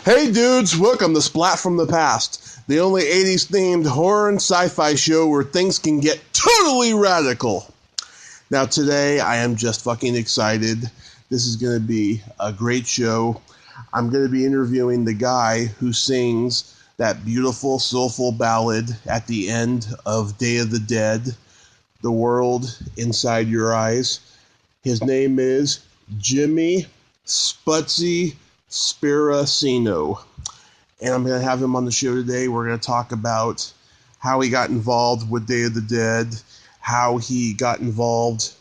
Hey dudes, welcome to Splat from the Past, the only 80s themed horror and sci-fi show where things can get totally radical. Now today I am just fucking excited. This is going to be a great show. I'm going to be interviewing the guy who sings that beautiful, soulful ballad at the end of Day of the Dead, The World Inside Your Eyes. His name is Jimmy Sputzy Sparacino. And I'm going to have him on the show today. We're going to talk about how he got involved with Day of the Dead, how he got involved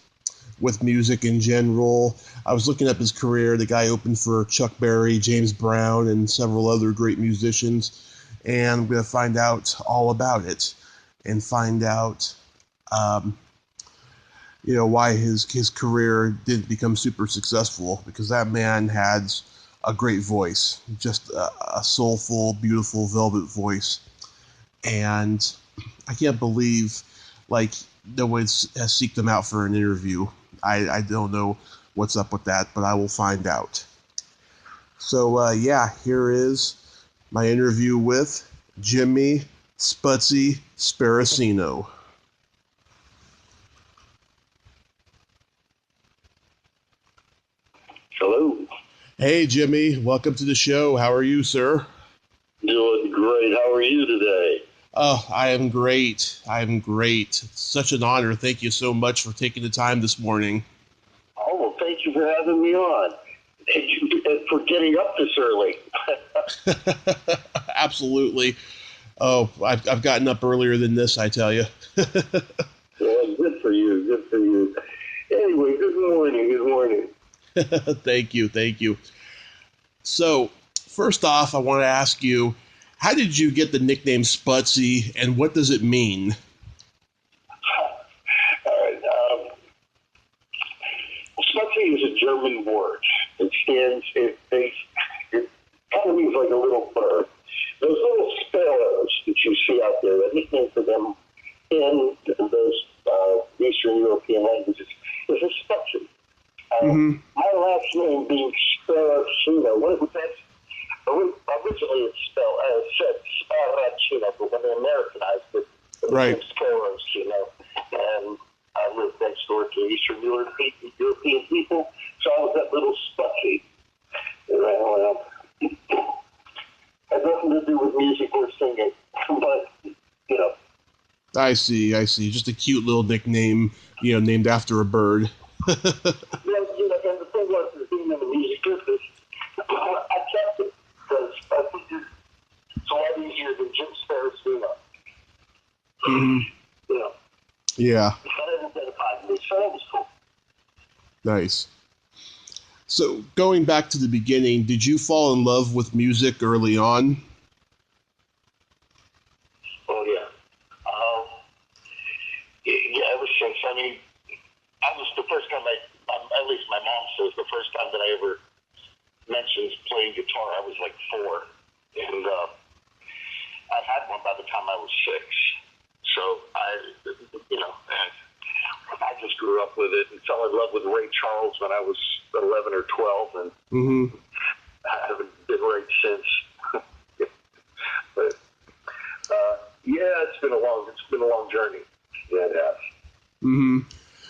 with music in general. I was looking up his career. The guy opened for Chuck Berry, James Brown, and several other great musicians. And I'm going to find out all about it and find out why his career didn't become super successful, because that man had a great voice, just a soulful, beautiful velvet voice. And I can't believe, no one has seeked him out for an interview. I don't know what's up with that, but I will find out. So, here is my interview with Jimmy Sputzy Sparacino. Hello. Hey, Jimmy. Welcome to the show. How are you, sir? Doing great. How are you today? Oh, I am great. It's such an honor. Thank you so much for taking the time this morning. Oh, well, thank you for having me on. Thank you for getting up this early. Absolutely. Oh, I've gotten up earlier than this, I tell you. Well, good for you. Anyway, good morning. Thank you. So, first off, I want to ask you, how did you get the nickname Sputzy, and what does it mean? All right. Sputzy is a German word. It kind of means like a little bird. Those little sparrows that you see out there, the nickname for them in those Eastern European languages is a Sputzy. My last name being Sparacino, originally it's said Sparacino, but when they Americanized it, Right. became Sparacino. And I lived next door to Eastern European people, so I was that little Sputzy. Had nothing to do with music or singing, but, I see. Just a cute little nickname, named after a bird. and the thing was, being in the music business, I kept it, because I think it's a lot easier than Jim Sparacino. Yeah. It kind of identified me, so that was cool. Nice. So, going back to the beginning, did you fall in love with music early on? Oh, yeah. Ever since, I was the first time at least my mom says, the first time that I ever mentioned playing guitar, I was like 4. And I had one by the time I was 6. So I just grew up with it and fell in love with Ray Charles when I was 11 or 12, and I haven't been right since. But it's been a long journey. Yeah, it has.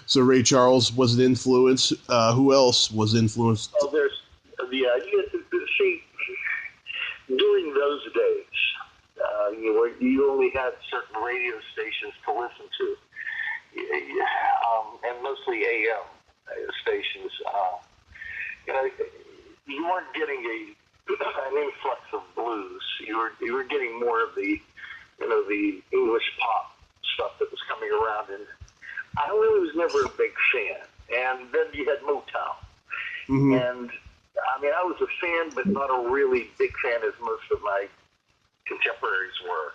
So Ray Charles was an influence. Who else was influenced? Oh, see, during those days, you only had certain radio stations to listen to, and mostly AM stations. You weren't getting an influx of blues. You were getting more of the English pop stuff that was coming around, and I really was never a big fan. And then you had Motown, and I was a fan, but not a really big fan as most of my contemporaries were.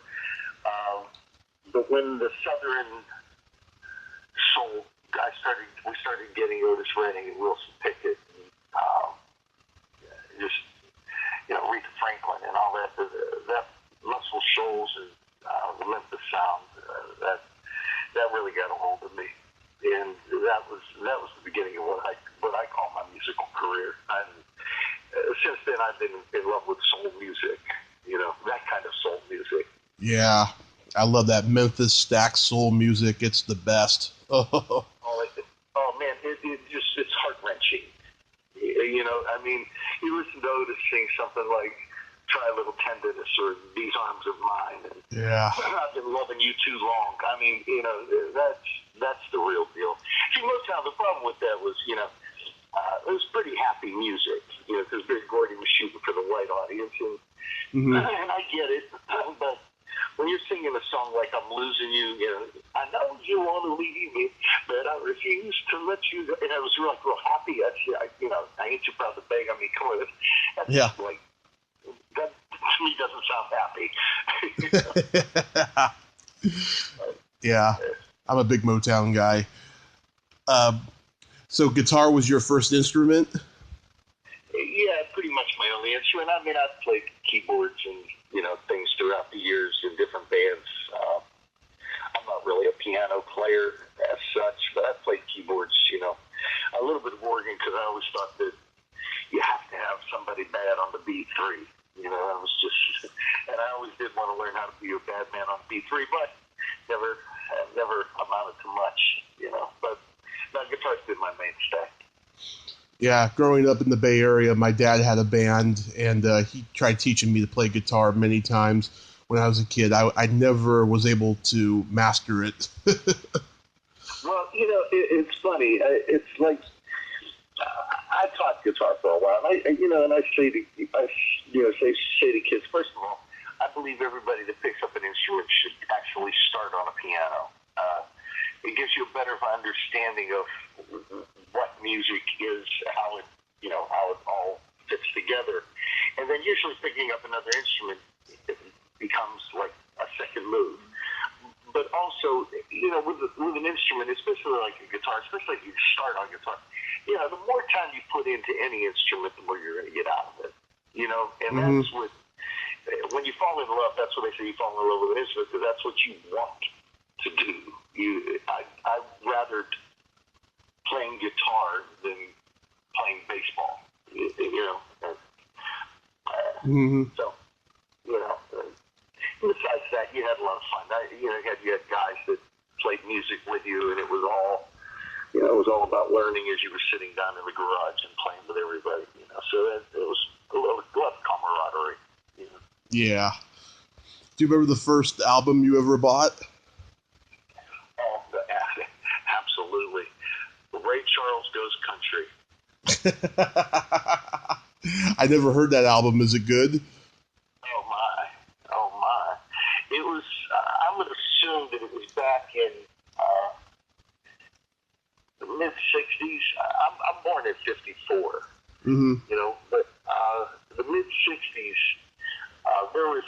But when the Southern soul, we started getting Otis Redding and Wilson Pickett, and Aretha Franklin and all that Muscle Shoals and the Memphis Sound, that really got a hold of me, and that was the beginning of what I call my musical career. And since then, I've been in love with soul music, that kind of soul music. Yeah, I love that Memphis Stack soul music. It's the best. Oh, Man, it's heart-wrenching. I mean, you listen to Otis sing something like Try a Little Tenderness or These Arms of Mine. And yeah. I've been loving you too long. I mean, that's the real deal. See, Motown, the problem with that was, it was pretty happy music, because Big Gordy was shooting for the white audience, and I get it, but when you're singing a song like I'm Losing You, I know you want to leave me, but I refuse to let you go. And I was real happy. I ain't too proud to beg on me, come with it. That's like, that to me doesn't sound happy. Yeah, I'm a big Motown guy. So guitar was your first instrument? Yeah, pretty much my only instrument. I mean, I've played keyboards and, things throughout the years in different bands. I'm not really a piano player as such, but I've played keyboards, a little bit of organ, because I always thought that you have to have somebody bad on the B3. I was just, and I always did want to learn how to be a bad man on B3, but never amounted to much, but guitar's been my mainstay. Yeah, growing up in the Bay Area, my dad had a band, and he tried teaching me to play guitar many times when I was a kid. I never was able to master it. Well, it's funny. It's like I taught guitar for a while, and I say to kids, first of all, I believe everybody that picks up an instrument should actually start on a piano. It gives you a better understanding of what music is, how it all fits together. And then usually picking up another instrument becomes like a second move. But also, with an instrument, especially like a guitar, especially if you start on guitar, the more time you put into any instrument, the more you're going to get out of it. And that's what, when you fall in love, that's what they say, you fall in love with an instrument, because that's what you want to do. I rather playing guitar than playing baseball. So, besides that, you had a lot of fun. You had guys that played music with you, and it was all about learning as you were sitting down in the garage and playing with everybody. So it was a lot of camaraderie. Yeah. Do you remember the first album you ever bought? Oh, absolutely. Ray Charles Goes Country. I never heard that album. Is it good? Oh my. It was, I'm going to assume that it was back in the mid-60s. I'm born in 54. But the mid-60s, there was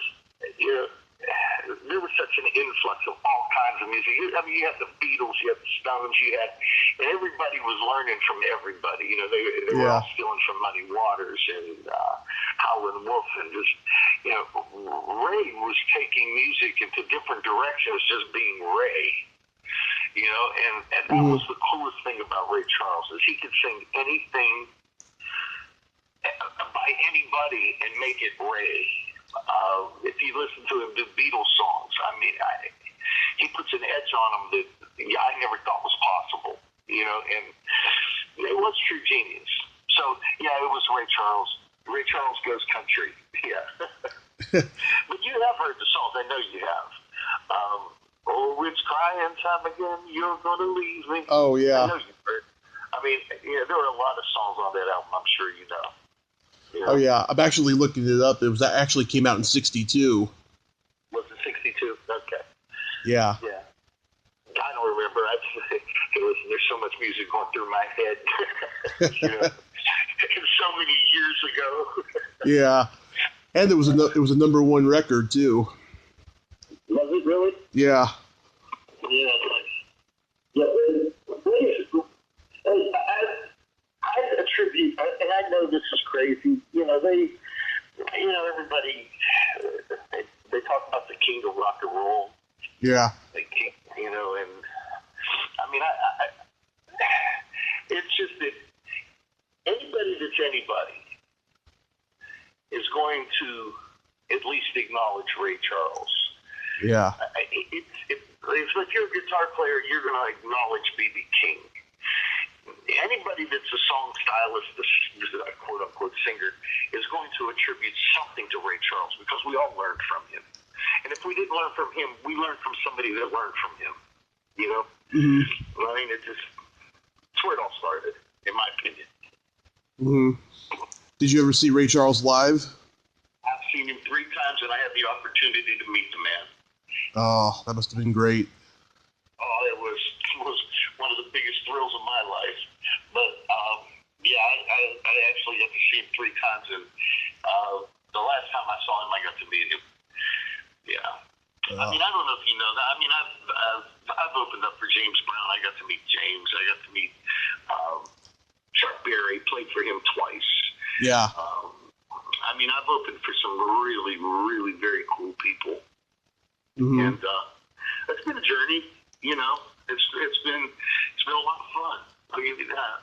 such an influx of all kinds of music. I mean, you had the Beatles, you had the Stones, and everybody was learning from everybody. They were all stealing from Muddy Waters and Howlin' Wolf, and just, Ray was taking music into different directions, just being Ray. And that was the coolest thing about Ray Charles, is he could sing anything by anybody and make it Ray. If you listen to him do Beatles songs, I mean, he puts an edge on them that I never thought was possible, and it was true genius. So, yeah, it was Ray Charles. Ray Charles Goes Country, yeah. But you have heard the songs, I know you have. Oh, it's crying time again, you're going to leave me. Oh, yeah. I know you've heard. I mean, there were a lot of songs on that album, I'm sure you know. Oh, yeah. I'm actually looking it up. That actually came out in 62. Was it 62? Okay. Yeah. Yeah. I don't remember. Listen, there's so much music going through my head. So many years ago. Yeah. And it was a number one record, too. Was it really? Yeah. Yeah. I attribute, and I know this is crazy, everybody, they talk about the king of rock and roll. Yeah. And I mean, it's just that anybody that's anybody is going going to at least acknowledge Ray Charles. Yeah. If you're a guitar player, you're going to acknowledge B.B. King. Anybody that's a song stylist, a quote-unquote singer, is going to attribute something to Ray Charles because we all learned from him. And if we didn't learn from him, we learned from somebody that learned from him. You know? Mm-hmm. I mean, it's where it all started, in my opinion. Mm-hmm. Did you ever see Ray Charles live? I've seen him 3 times, and I had the opportunity to meet the man. Oh, that must have been great. Oh, it was one of the biggest thrills of my life. But, yeah, I actually got to see him 3 times, and the last time I saw him, I got to meet him. Yeah. I mean, I don't know if you know that. I mean, I've opened up for James Brown. I got to meet James. I got to meet Chuck Berry. Played for him twice. Yeah. I mean, I've opened for some really, really very cool people. Mm-hmm. And it's been a journey, you know. It's been a lot of fun. I'll give you that.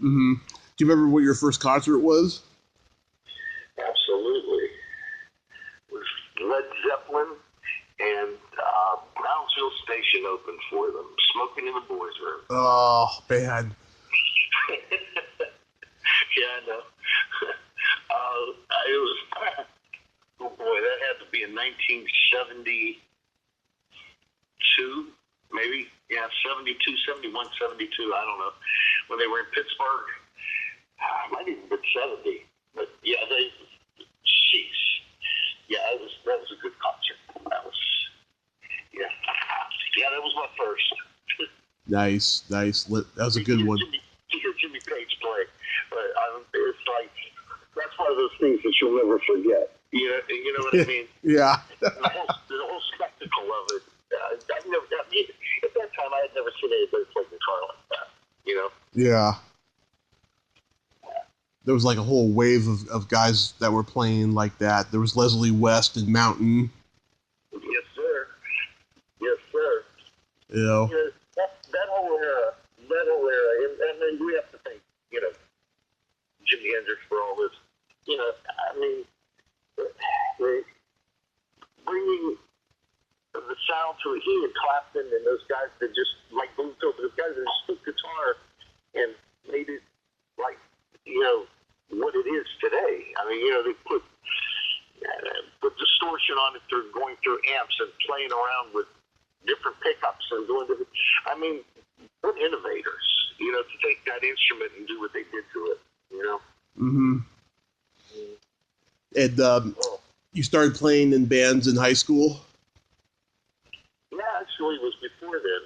Mm-hmm. Do you remember what your first concert was? Absolutely. It was Led Zeppelin and Brownsville Station opened for them. Smoking in the Boys' Room. Oh, man. Yeah, I know. It was, oh boy, that had to be in 1972, maybe. Yeah, 72, 71, 72, I don't know. When they were in Pittsburgh. It might even been 70. But yeah, jeez. Yeah, that was a good concert. That was my first. Nice. That was a good one. You hear Jimmy Page play, but it's like, that's one of those things that you'll never forget. You know what I mean? Yeah. the whole spectacle of it. At that time, I had never seen anybody play guitar like that. You know? Yeah. There was like a whole wave of guys that were playing like that. There was Leslie West and Mountain. Yes, sir. Yes, sir. You know? That whole era, and then we have to thank, you know, Jimi Hendrix for all this. You know, I mean, bringing the sound to he and Clapton and those guys that just, like, moved over, those guys that just took guitar and made it, like, you know, what it is today. I mean, you know, they put distortion on it through going through amps and playing around with different pickups and doing different, I mean, what innovators, you know, to take that instrument and do what they did to it, you know? Mm-hmm. And you started playing in bands in high school? Yeah, actually, it was before then.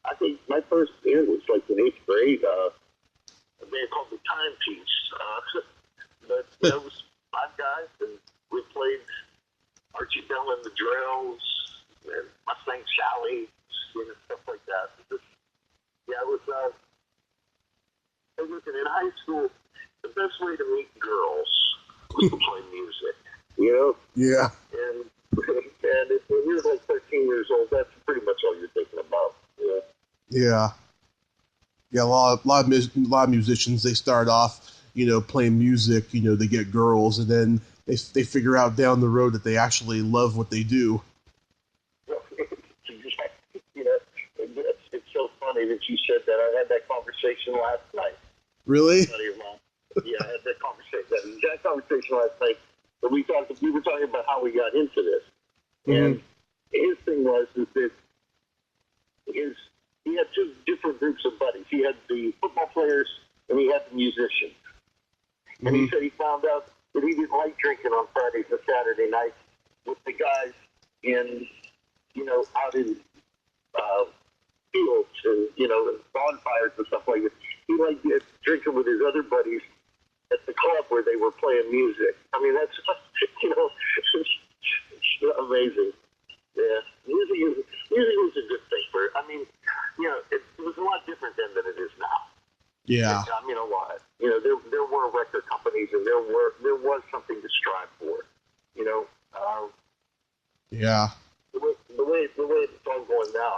I think my first band was like in 8th grade. A band called the Timepiece. But you know, it was 5 guys, and we played Archie Bell and the Drills, and Mustang Sally, you know, stuff like that. It was listen, in high school, the best way to meet girls was to play music, you know? Yeah. And when you're like 13 years old, that's pretty much all you're thinking about, you know? Yeah. Yeah, a lot of musicians, they start off, you know, playing music, you know, they get girls, and then they figure out down the road that they actually love what they do. You know, it's so funny that you said that. I had that conversation last night. Really? Yeah, I had that exact conversation last night. But we were talking about how we got into this. Mm-hmm. And his thing was that he had 2 different groups of buddies. He had the football players and he had the musicians. Mm-hmm. And he said he found out that he didn't like drinking on Fridays and Saturday nights with the guys in, you know, out in fields and, you know, bonfires and stuff like that. He liked drinking with his other buddies at the club where they were playing music. I mean, that's, you know, it's amazing. Yeah, music was a good thing for, I mean, you know, it was a lot different then than it is now. Yeah. I mean, a lot. You know, there were record companies and there was something to strive for, you know. Yeah. The way it's all going now,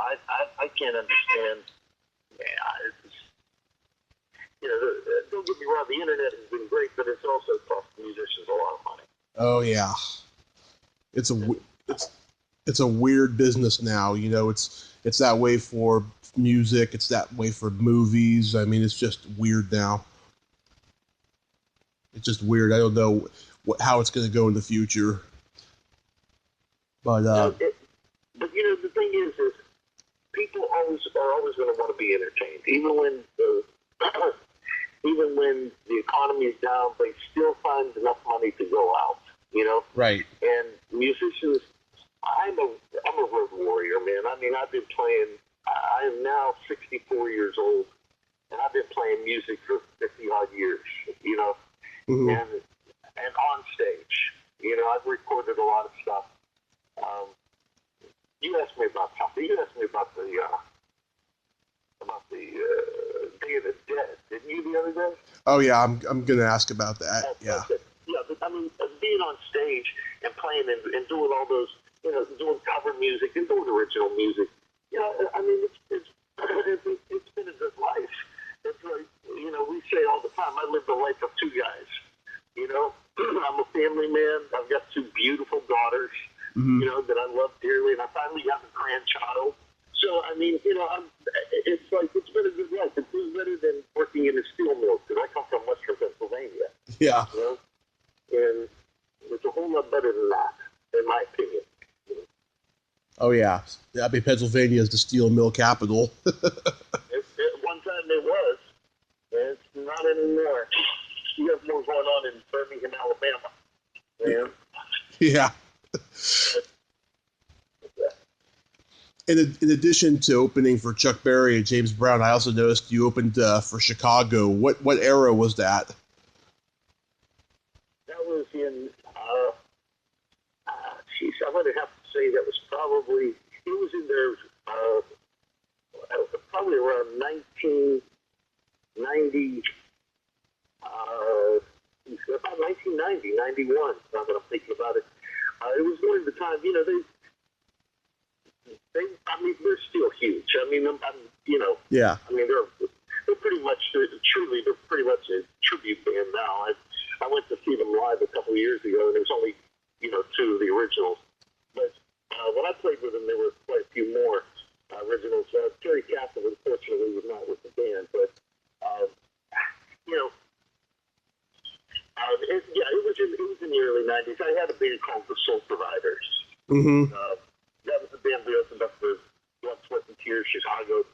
I can't understand. Yeah, don't get me wrong, the internet has been great, but it's also cost musicians a lot of money. Oh yeah, it's a weird business now. It's that way for music. It's that way for movies. I mean, it's just weird now. It's just weird. I don't know how it's going to go in the future. But but the thing is people are always going to want to be entertained, even when even when the economy is down. They still find enough money to go out. Right. And musicians, I'm a road warrior, man. I mean, I've been playing. I am now 64 years old, and I've been playing music for 50 odd years. Mm-hmm. And on stage, I've recorded a lot of stuff. You asked me about something. You asked me about the Day of the Dead, didn't you, the other day? Oh yeah, I'm going to ask about that. Yeah. Okay. Yeah, but I mean, being on stage and playing and doing all those, doing cover music and doing original music, I mean, it's been a good life. It's like, we say all the time, I live the life of two guys. I'm a family man. I've got two beautiful daughters, Mm-hmm. that I love dearly, and I finally got a grandchild. So, I mean, it's like, it's been a good life. It's better than working in a steel mill, because I come from Western Pennsylvania. Yeah. And it's a whole lot better than that, in my opinion. Oh yeah. I mean, Pennsylvania is the steel mill capital. At one time it was, and it's not anymore. You have more going on in Birmingham, Alabama. Man. Yeah. In addition to opening for Chuck Berry and James Brown, I also noticed you opened for Chicago. What era was that? That was in, I'm going to have to say that was probably, it was in there, probably around 1990, about 1990, 91, now that I'm thinking about it. It was during the time, they're still huge. I mean, Yeah. I mean, they're pretty much, truly, they're pretty much a tribute band now. I went to see them live a couple of years ago, and there was only, two of the originals. But when I played with them, there were quite a few more originals. Terry Castle, unfortunately, was not with the band, but, it was in the early 90s. I had a band called the Soul Providers. Mm-hmm. That was the band we opened up for Blood, Sweat, and Tears, Chicago.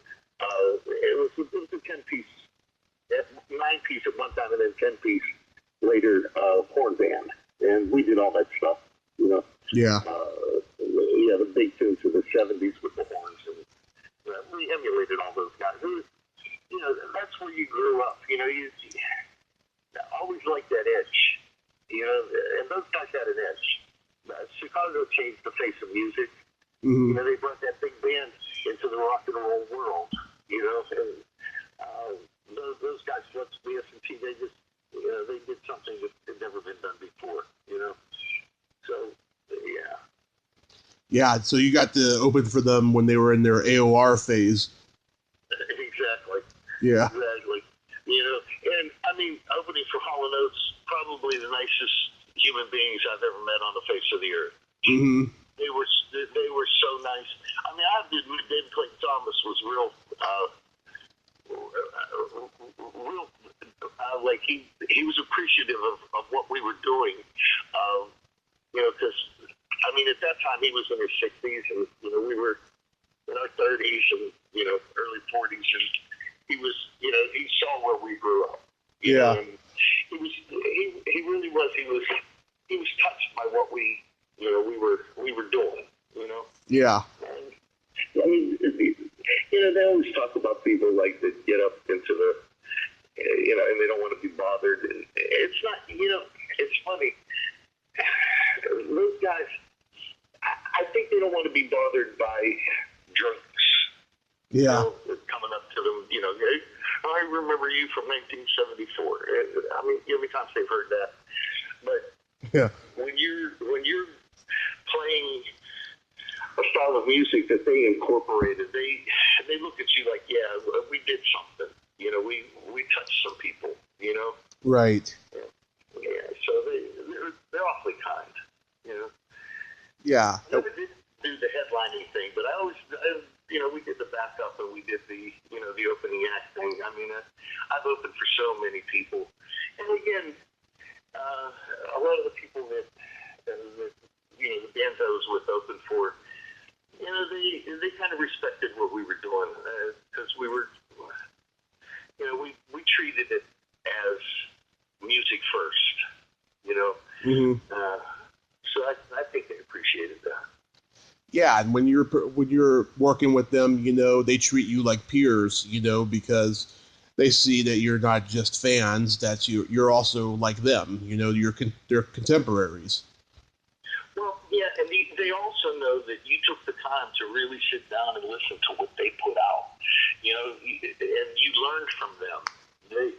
It was a 10-piece, 9-piece at one time, and then 10-piece later horn band. And we did all that stuff, Yeah. The big tunes of the 70s with the horns. And we emulated all those guys. It was, that's where you grew up. You always liked that edge. And those guys had an edge. Chicago changed the face of music. Mm-hmm. They brought that big band into the rock and roll world, and those guys went to the S&T, they just, they did something that had never been done before, So, yeah. Yeah, so you got to open for them when they were in their AOR phase. Exactly. Yeah. Exactly. And I mean, opening for Hall & Oates, probably the nicest human beings I've ever met on the face of the earth. Mm-hmm. They were so nice. I mean, I have to admit, David Clayton Thomas was real, like he was appreciative of what we were doing, because I mean, at that time he was in his 60s, and we were in our 30s and early 40s, and he was, he saw where we grew up. Yeah. And he really was. He was touched by what we were doing. Yeah. And, I mean, they always talk about people like that get up into the, and they don't want to be bothered. And it's not, it's funny. Those guys, I think they don't want to be bothered by drunks. Yeah. Coming up to them, hey, I remember you from 1974. I mean, how many times they've heard that? But yeah, when you're playing a style of music that they incorporated, they look at you like, yeah, we did something. We touched some people, you know. Right. Yeah. So they're awfully kind, you know. Yeah. I never did do the headlining thing, but you know, we did the backup and we did the, you know, the opening act thing. I mean, I've opened for so many people, and again, a lot of the people that you know, the bands I was with open for, you know, they kind of respected what we were doing, because we were, you know, we treated it as music first, you know. Mm-hmm. So I think they appreciated that. Yeah, and when you're working with them, you know, they treat you like peers, you know, because they see that you're not just fans, that you're also like them, you know, they're contemporaries. Well, yeah, and they also know that you took the time to really sit down and listen to what they put out, you know, and you learned from them. They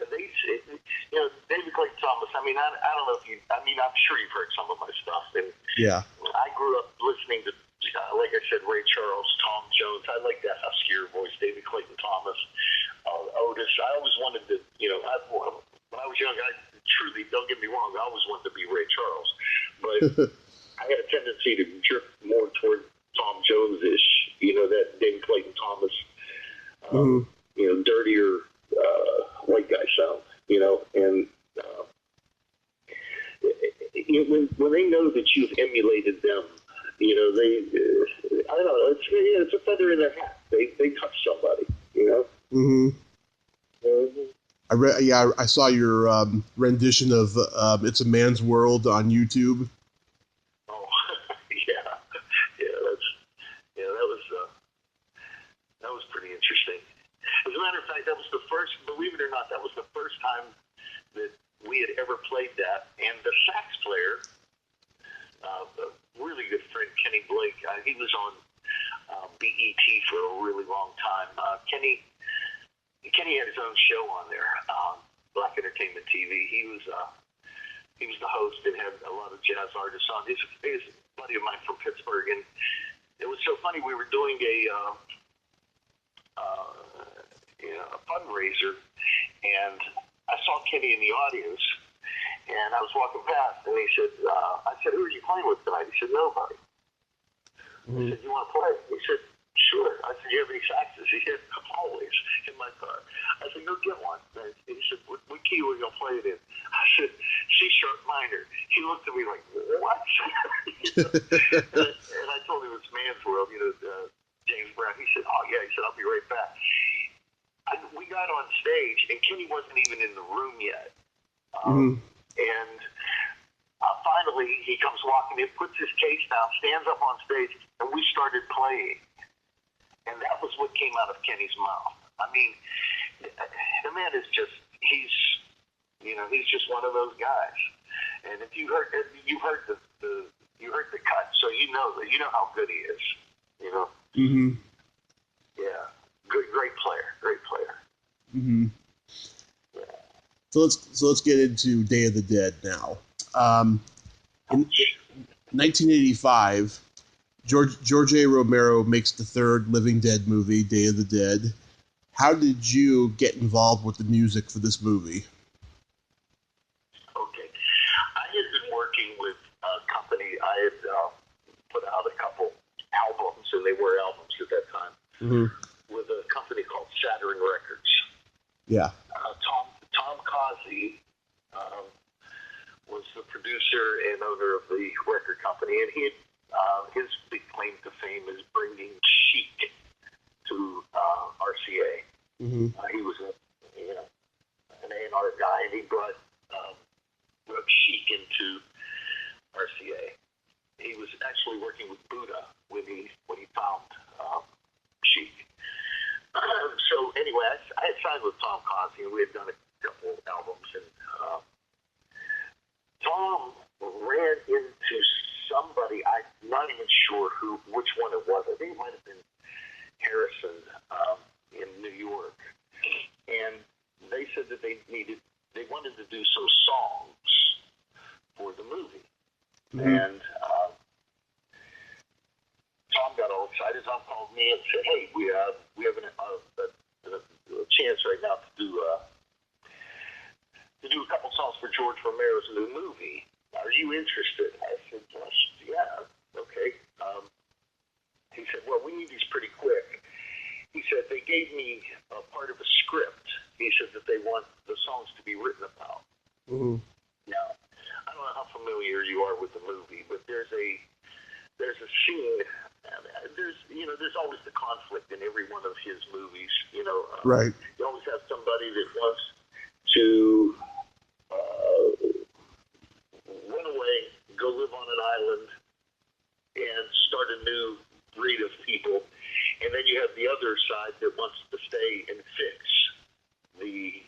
you know, David Clayton Thomas. I mean, I don't know if I'm sure you've heard some of my stuff, and Yeah. I grew up listening to, like I said, Ray Charles, Tom Jones. I like that huskier voice, David Clayton Thomas, Otis. I always wanted to, you know, when I was young, truly, don't get me wrong, I always wanted to be Ray Charles, but I had a tendency to drift more toward Tom Jones-ish, you know, that David Clayton Thomas, you know, dirtier white guy sound, you know, and when they know that you've emulated them, you know, I don't know, it's a feather in their hat. They touch somebody, you know. I saw your rendition of "It's a Man's World" on YouTube. Oh, yeah, that was pretty interesting. As a matter of fact, that was the first. Believe it or not, that was the first time that we had ever played that. And the sax player, a really good friend, Kenny Blake, he was on BET for a really long time. Kenny had his own show on there, Black Entertainment TV. He was the host and had a lot of jazz artists on. He's a buddy of mine from Pittsburgh, and it was so funny. We were doing a fundraiser, and I saw Kenny in the audience, and I was walking past, and he said, I said, "Who are you playing with tonight?" He said, "Nobody." I said, "You want to play?" He said, "Sure." I said, "You have any saxes?" He said, "Always in my car." I said, "Go get one." And he said, "What key are we going to play it in?" I said, "C sharp minor." He looked at me like, "What?" and I told him it's Man's World, you know, James Brown. He said, "Oh, yeah." He said, "I'll be right back." We got on stage, and Kenny wasn't even in the room yet. And finally, he comes walking in, puts his case down, stands up on stage, and we started playing. And that was what came out of Kenny's mouth. I mean, the man is he's just one of those guys. And if you heard the cut, so you know how good he is. You know. Yeah. Great player. Yeah. So let's get into Day of the Dead now. In 1985, George A. Romero makes the third Living Dead movie, Day of the Dead. How did you get involved with the music for this movie? Okay. I had been working with a company. I had put out a couple albums, and they were albums at that time, with a company called Saturn Records. Yeah. Tom Causey was the producer and owner of the record company, and he had, his big claim to fame is bringing chic to RCA. He was an A&R guy, and he brought chic into RCA. He was actually working with Buddha when he found chic. So anyway, I had signed with Tom Causey, and we had done a couple albums, and Tom ran into somebody, I'm not even sure which one it was. I think it might have been Harrison in New York. And they said that they wanted to do some songs for the movie. And Tom got all excited. Tom called me and said, "Hey, we have a chance right now to do interested? I said, gosh, yeah, okay. He said, well, we need these pretty quick. He said, they gave me a part of a script. He said that they want the songs to be written about. Mm-hmm. Now, I don't know how familiar you are with the movie, but there's a scene. There's always the conflict in every one of his movies. Right. You always have somebody that wants to run away, go live on an island, and start a new breed of people. And then you have the other side that wants to stay and fix the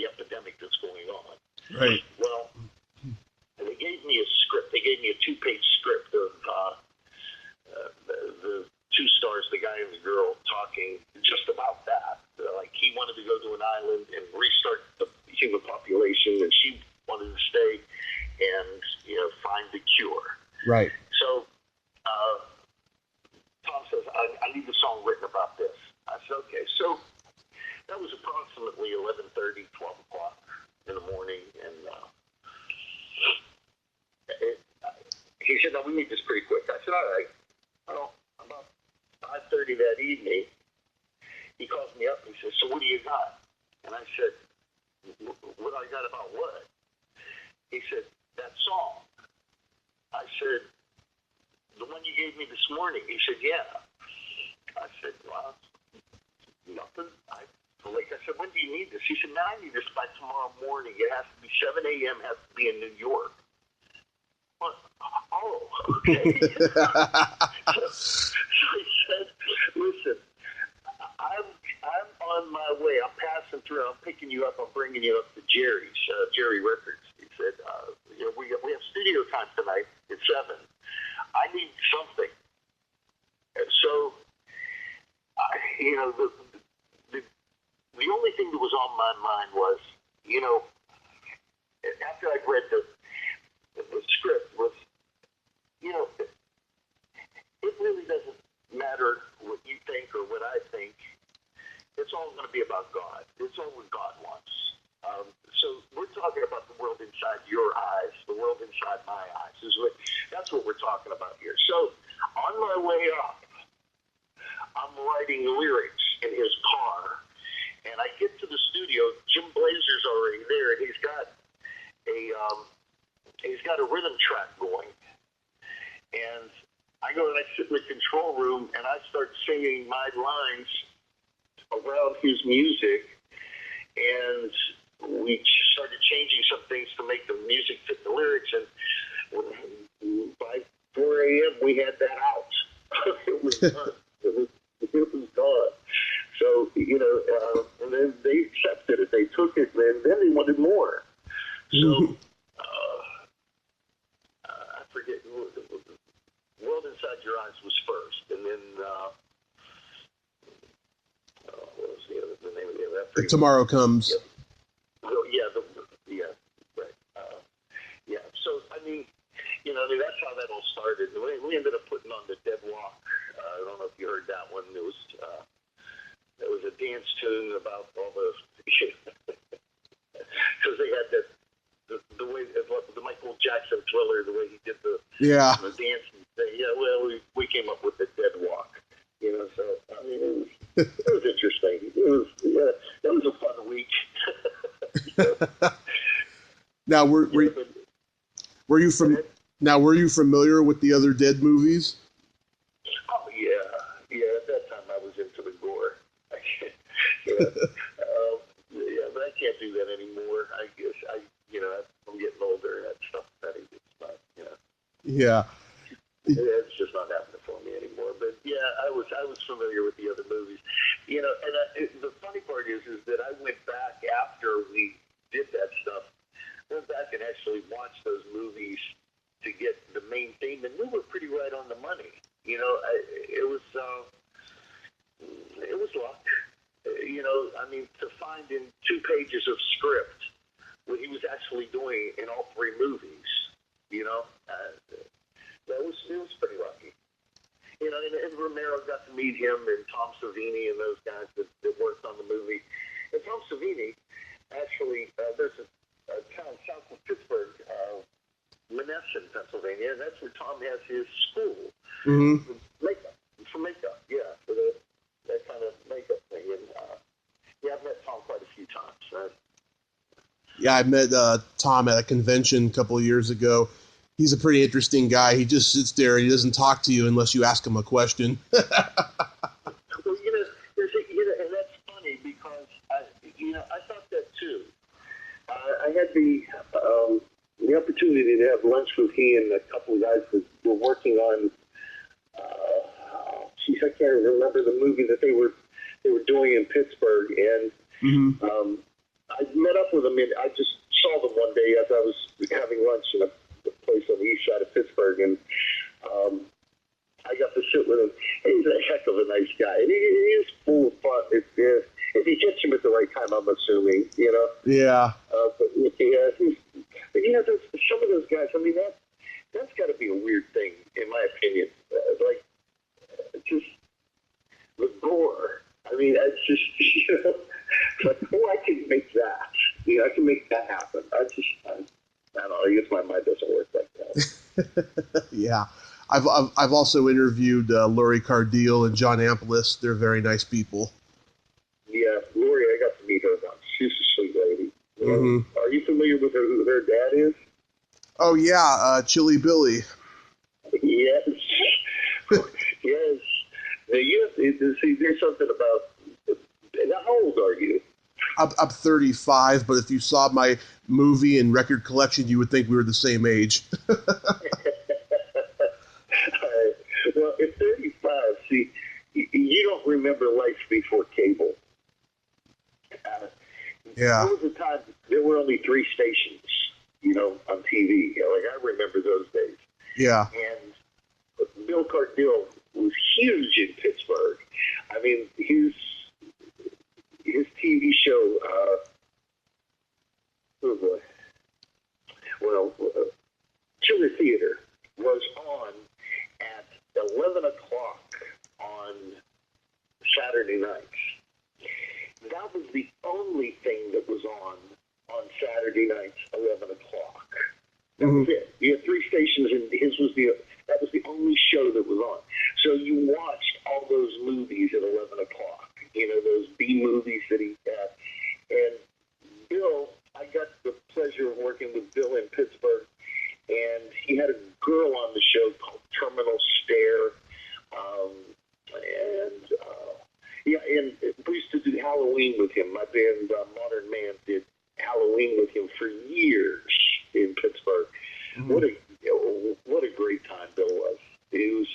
epidemic that's going on. Right. Well, they gave me a script. They gave me a 2-page script of the two stars, the guy and the girl, talking just about that. Like he wanted to go to an island and restart the human population, and she wanted to stay and find the cure. Right. So Tom says, I need a song written about this. I said, okay. So that was approximately 11:30, 12 o'clock in the morning, and he said, no, we need this pretty quick. I said, all right. Well, about 5:30 that evening, he calls me up and he says, so what do you got? And I said, what I got about what? He said, that song. I said, the one you gave me this morning. He said, yeah. I said, well, nothing. I said, when do you need this? He said, now I need this by tomorrow morning. It has to be 7 a.m. It has to be in New York. Well, oh, okay. So he said, listen, I'm on my way. I'm passing through. I'm picking you up. I'm bringing you up to Jerry Records. He said, we have studio time tonight at 7. I need something. And so, the only thing that was on my mind was, after I read the script was, it really doesn't matter what you think or what I think. It's all going to be about God. It's all what God wants. So we're talking about the world inside your eyes, the world inside my eyes. That's what we're talking about here. So on my way up, I'm writing lyrics in his car, and I get to the studio. Jim Blazer's already there, and he's got a rhythm track going. And I go and I sit in the control room, and I start singing my lines around his music, and we started changing some things to make the music fit the lyrics, and by 4 a.m. we had that out. It was done. It was gone. So, and then they accepted it. They took it, and then they wanted more. So, I forget, World Inside Your Eyes was first, and then, what was the name of the other? Tomorrow Comes. Yep. Right. So, that's how that all started. We ended up putting on the Dead Walk. I don't know if you heard that one. It was a dance tune about all the because they had the way the Michael Jackson Thriller, the way he did the dance. We came up with the Dead Walk. So it was interesting. It was a fun week. Now were you familiar with the other Dead movies? Oh yeah. At that time I was into the gore. But I can't do that anymore. I guess I'm getting older and that stuff. Yeah. It's just not happening for me anymore. But yeah, I was familiar with the other movies. The funny part is that I went back after we did that stuff. Went back and actually watched those movies to get the main theme, and we were pretty right on the money. It was luck. To find in 2 pages of script what he was actually doing in all 3 movies, it was pretty lucky. And Romero got to meet him, and Tom Savini and those guys that worked on the movie. And Tom Savini, actually, there's a town south of Pittsburgh Ness in Pennsylvania, and that's where Tom has his school. Mm-hmm. For makeup, yeah, for that kind of makeup thing. And I've met Tom quite a few times. Yeah, I met Tom at a convention a couple of years ago. He's a pretty interesting guy. He just sits there and he doesn't talk to you unless you ask him a question. Well, and that's funny because I thought that too. I had the opportunity to have lunch with he and a couple of guys that were working on. I can't remember the movie that they were doing in Pittsburgh, and I met up with them. And I just saw them one day as I was having lunch in a place on the east side of Pittsburgh, and I got to sit with him. He's a heck of a nice guy, and he is full of fun. If you catch him at the right time, I'm assuming, Yeah. But some of those guys. I mean, that's got to be a weird thing, in my opinion. Just the gore. I mean, it's just like, I can make that. I can make that happen. I don't know. I guess my mind doesn't work like that. Yeah. I've also interviewed Lori Cardeal and John Amplis. They're very nice people. Yeah, Lori, I got to meet her once. She's a sweet lady. Are you familiar with who her dad is? Oh, yeah, Chili Billy. Yes. Yes. See, there's something about... How old are you? I'm 35, but if you saw my movie and record collection, you would think we were the same age. Well, at 35, see, you don't remember life before cable. Yeah. There was a time there were only 3 stations, on TV. Like, I remember those days. Yeah. And Bill Cardill was huge in Pittsburgh. I mean, his TV show, Chiller Theater was on at 11 o'clock on Saturday nights. That was the only thing that was on Saturday nights, 11 o'clock. That was it. You had 3 stations, and that was the only show that was on. So you watched all those movies at 11 o'clock, those B movies that he had. And Bill, I got the pleasure of working with Bill in Pittsburgh, and he had a girl on the show called Terminal Stare. And we used to do Halloween with him. My band, Modern Man, did Halloween with him for years in Pittsburgh. What a great time Bill was. He was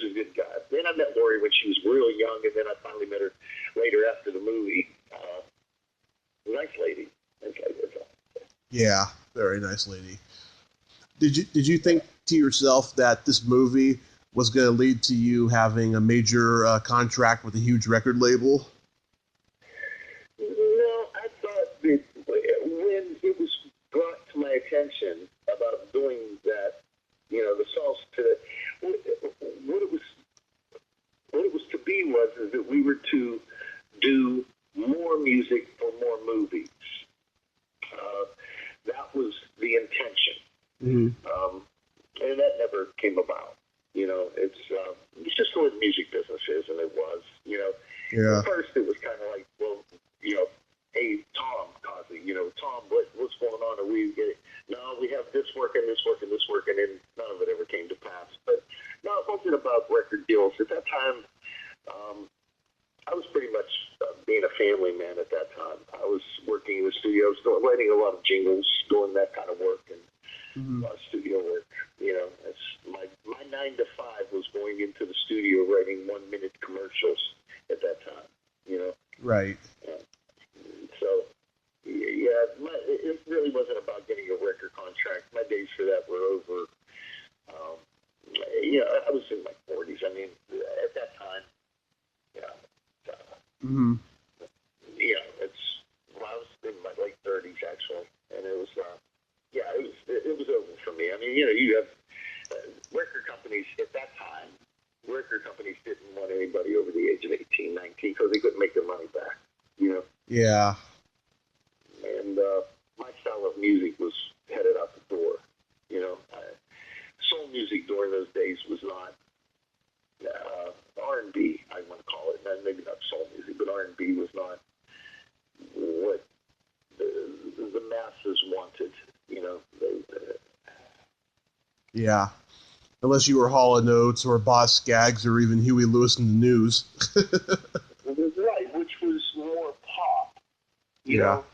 a good guy. Then I met Lori when she was real young, and then I finally met her later after the movie. Nice lady. Yeah, very nice lady. Did you think to yourself that this movie was going to lead to you having a major contract with a huge record label? No, I thought that when it was brought to my attention about doing that, the songs to what it was to be was that we were to do more music for more movies. That was the intention. And that never came about. It's just what music business is, and it was. Yeah. At first it was kind of like, well, hey, Tom Cosby, Tom, what's going on? Are we getting? No, we have this work and this work and this work, and then none of it ever came to pass. But no, it wasn't about record deals at that time. I was pretty much being a family man at that time. I was working in the studio, writing a lot of jingles, doing that kind of work, and a lot of studio work. It's my 9 to 5 was going into the studio writing 1-minute commercials at that time. Right. So, it really wasn't about getting a record contract. My days for that were over. I was in my 40s. I mean, at that time, I was in my late 30s actually, and it was, it was over for me. I mean, you have record companies at that time. Record companies didn't want anybody over the age of 18, 19 because they couldn't make their money back. Yeah. And my style of music was headed out the door. during those days was not R&B, I want to call it. Maybe not soul music, but R&B was not what the masses wanted. You know, Yeah. Unless you were Hall & Oates or Boss Skaggs or even Huey Lewis and the News. right, which was more pop, you know.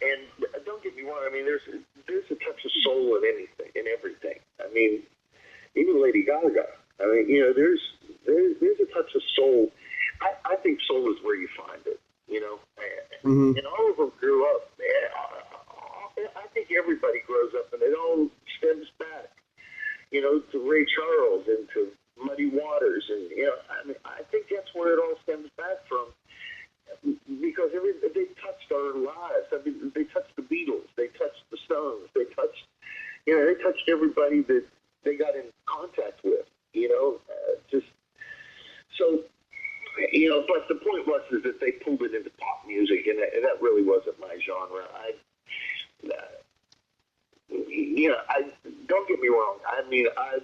And don't get me wrong, I mean, there's a touch of soul in anything, in everything. I mean, even Lady Gaga. I mean, you know, there's a touch of soul. I think soul is where you find it, you know. Mm-hmm. And all of them grew up. I think everybody grows up, and it all stems back, you know, to Ray Charles and to Muddy Waters, and you know, I mean, I think that's where it all stems back from, because they touched our lives. I mean, they touched the Beatles, they touched the Stones, they touched everybody that they got in contact with, you know, just so. You know, but the point was is that they pulled it into pop music, and that really wasn't my genre. Don't get me wrong. I mean, I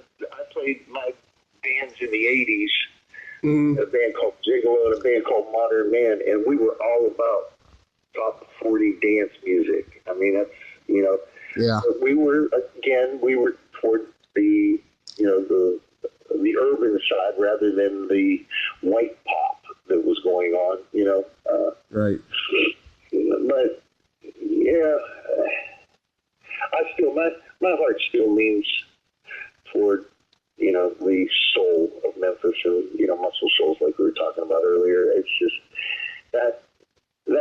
played my bands in the '80s, a band called Gigolo and a band called Modern Man, and we were all about top 40 dance music. I mean, that's, you know, we were toward the, you know, the urban side rather than the white pop that was going on, you know. Right. But yeah, my heart still leans toward, you know, the soul of Memphis and, you know, Muscle Shoals like we were talking about earlier. It's just that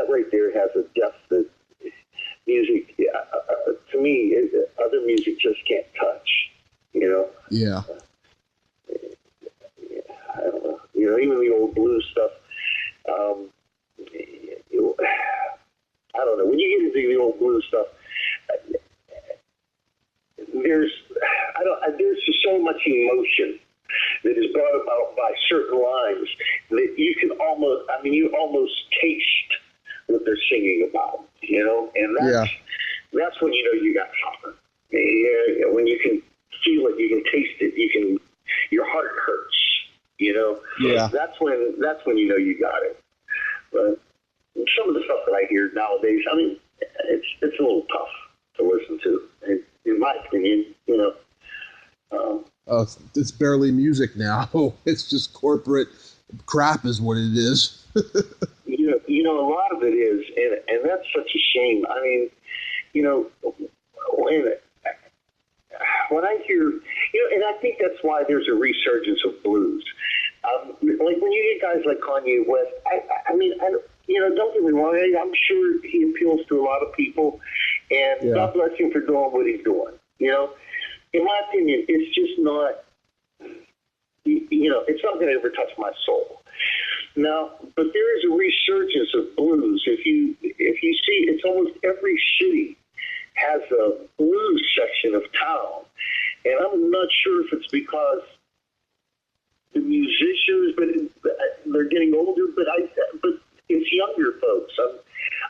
right there has a depth that music, to me, other music just can't touch, you know. Yeah. I don't know. You know, even the old blues stuff. I don't know. When you get into the old blues stuff, there's just so much emotion that is brought about by certain lines that you can almost taste what they're singing about, you know, and that's when you know you got something. Yeah, when you can feel it, you can taste it, your heart hurts, you know. Yeah. That's when you know you got it. But some of the stuff that I hear nowadays, I mean, it's a little tough to listen to, in my opinion, you know. It's barely music now. It's just corporate crap is what it is. You know, a lot of it is, and that's such a shame. I mean, you know, when I hear, you know, and I think that's why there's a resurgence of blues. Like when you get guys like Kanye West, I mean, you know, don't get me wrong, I'm sure he appeals to a lot of people, and God bless him for doing what he's doing. You know, in my opinion, it's just not, you know, it's not going to ever touch my soul. Now, but there is a resurgence of blues. If you see, it's almost every city has a blues section of town, and I'm not sure if it's because the musicians, but they're getting older. But it's younger folks.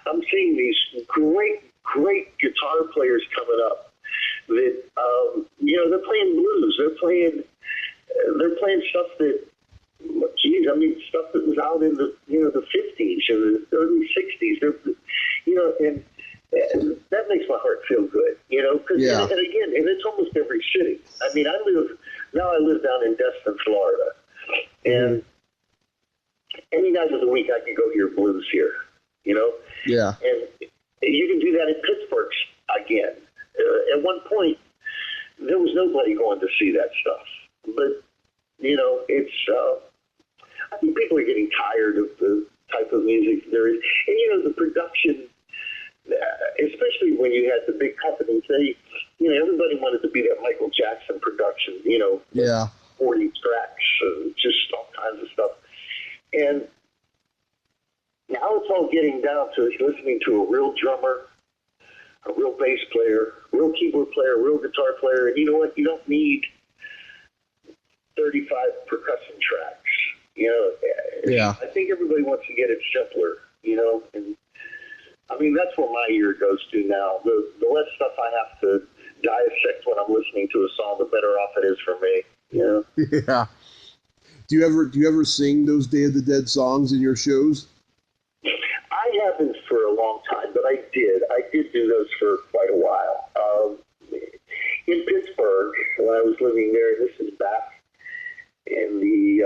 I'm seeing these great guitar players coming up that you know, they're playing blues. They're playing stuff that, geez, I mean, stuff that was out in the 50s or the early 60s. You know, and that makes my heart feel good. You know, and again, and it's almost every city. I mean, I live down in Destin, Florida, and any night of the week I can go hear blues here. You know, and you can do that in Pittsburgh again. At one point, there was nobody going to see that stuff, but you know, it's. I think people are getting tired of the type of music there is, and you know, the production. Especially when you had the big companies, you know, everybody wanted to be that Michael Jackson production, you know, 40 tracks, just all kinds of stuff. And now it's all getting down to listening to a real drummer, a real bass player, real keyboard player, real guitar player, and you know what? You don't need 35 percussion tracks. You know, I think everybody wants to get it simpler, you know, and I mean, that's where my ear goes to now. The less stuff I have to dissect when I'm listening to a song, the better off it is for me. You know? Yeah. Do you ever sing those Day of the Dead songs in your shows? I haven't for a long time, but I did. I did do those for quite a while. In Pittsburgh, when I was living there, this is back in the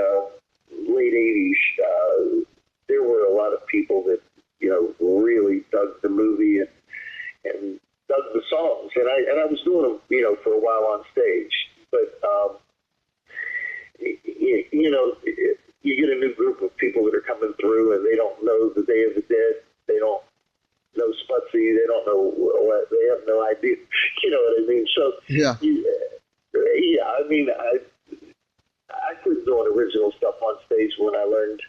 late 80s, there were a lot of people that, really dug the movie and dug the songs. And I was doing them, for a while on stage. But, you get a new group of people that are coming through and they don't know the Day of the Dead. They don't know Sputzy. They don't know what. They have no idea. You know what I mean? So, Yeah. I mean, I quit doing original stuff on stage when I learned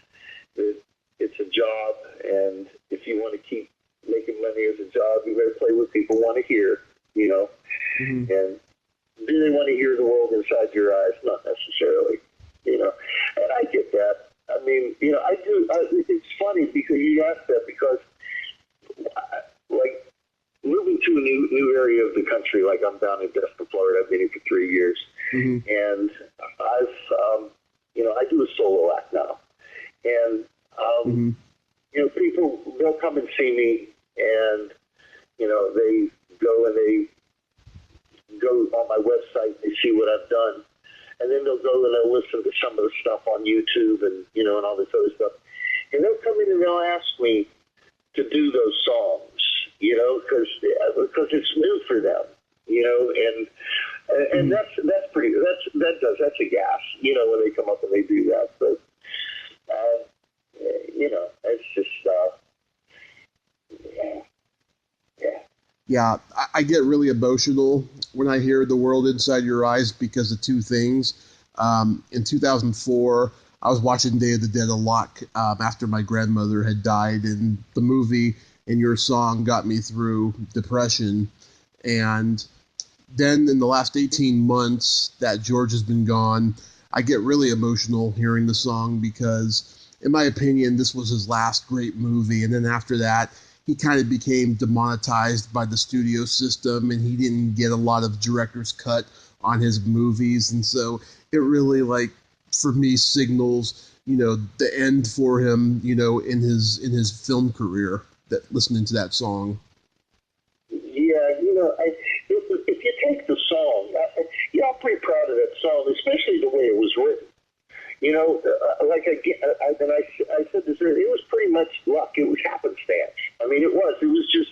that it's a job, and if you want to keep making money as a job, you better play what people want to hear, Mm-hmm. And do they want to hear the world inside your eyes? Not necessarily, and I get that. I mean, I do. It's funny because you asked that because, like, moving to a new area of the country, like I'm down in Destin, Florida. I've been here for 3 years, Mm-hmm. and I've, I do a solo act now, and Mm-hmm. people, they'll come and see me, and they go on my website, they see what I've done, and then they'll go and they'll listen to some of the stuff on YouTube and and all this other stuff, and they'll come in and they'll ask me to do those songs, because it's new for them, and that's pretty, that's a gas, when they come up and they do that, but it's just Yeah, I get really emotional when I hear The World Inside Your Eyes because of two things. In 2004, I was watching Day of the Dead a lot after my grandmother had died, and the movie and your song got me through depression. And then in the last 18 months that George has been gone, I get really emotional hearing the song because, in my opinion, this was his last great movie. And then after that, he kind of became demonetized by the studio system, and he didn't get a lot of director's cut on his movies. And so it really, for me, signals, the end for him, in his film career, that listening to that song. Yeah, if you take the song, I'm pretty proud of that song, especially the way it was written. I said this earlier, it was pretty much luck. It was happenstance. I mean, it was just,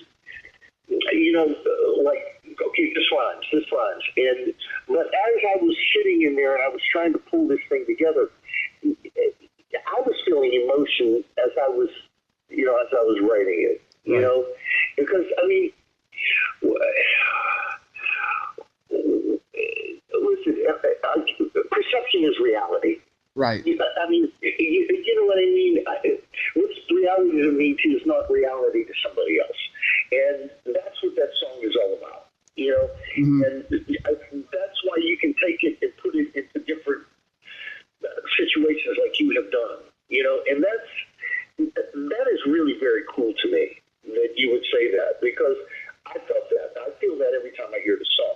okay, this rhymes. But as I was sitting in there and I was trying to pull this thing together, I was feeling emotion as I was writing it, Right. because, I mean, listen, perception is reality. Right. I mean, you know what I mean? What's reality to me is not reality to somebody else. And that's what that song is all about, Mm-hmm. And that's why you can take it and put it into different situations like you have done, and that is really very cool to me that you would say that, because I felt that. I feel that every time I hear the song,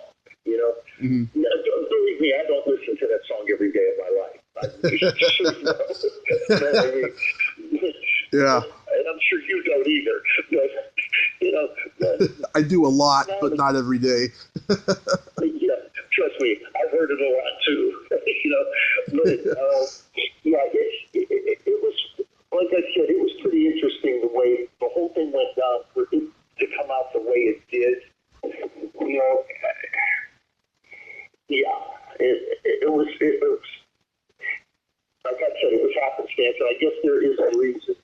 Mm-hmm. Now, believe me, I don't listen to that song every day of my life. Yeah. And I'm sure you don't either. But, I do a lot, but not every day. yeah, trust me, I've heard it a lot too. But it was, like I said, it was pretty interesting the way the whole thing went down for it to come out the way it did. It was like I said, it was happenstance, and I guess there is a reason,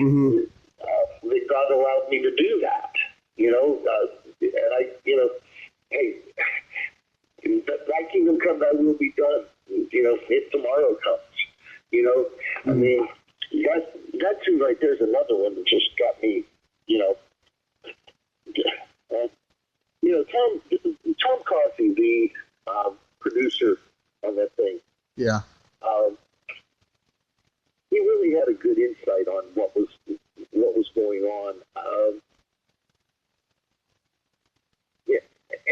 Mm-hmm. that God allowed me to do that, and I, hey, thy kingdom come, thy will be done, if tomorrow comes, Mm-hmm. I mean, that too, right there's another one that just got me, Tom Coffey, the producer on that thing, Yeah. he really had a good insight on what was going on.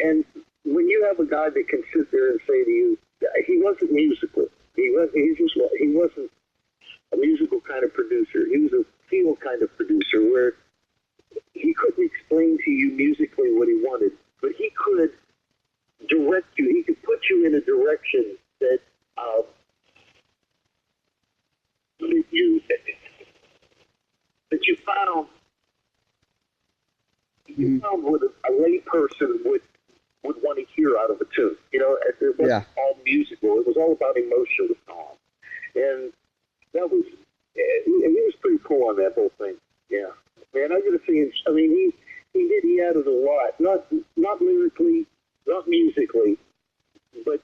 And when you have a guy that can sit there and say to you, he wasn't musical. He wasn't a musical kind of producer. He was a feel kind of producer where he couldn't explain to you musically what he wanted, but he could direct you. He could put you in a direction that you found what a lay person would want to hear out of a tune. You know, it wasn't all musical. It was all about emotion with Tom, and that was he was pretty cool on that whole thing. Yeah, man, I got to say, I mean, he added a lot, not lyrically, not musically, but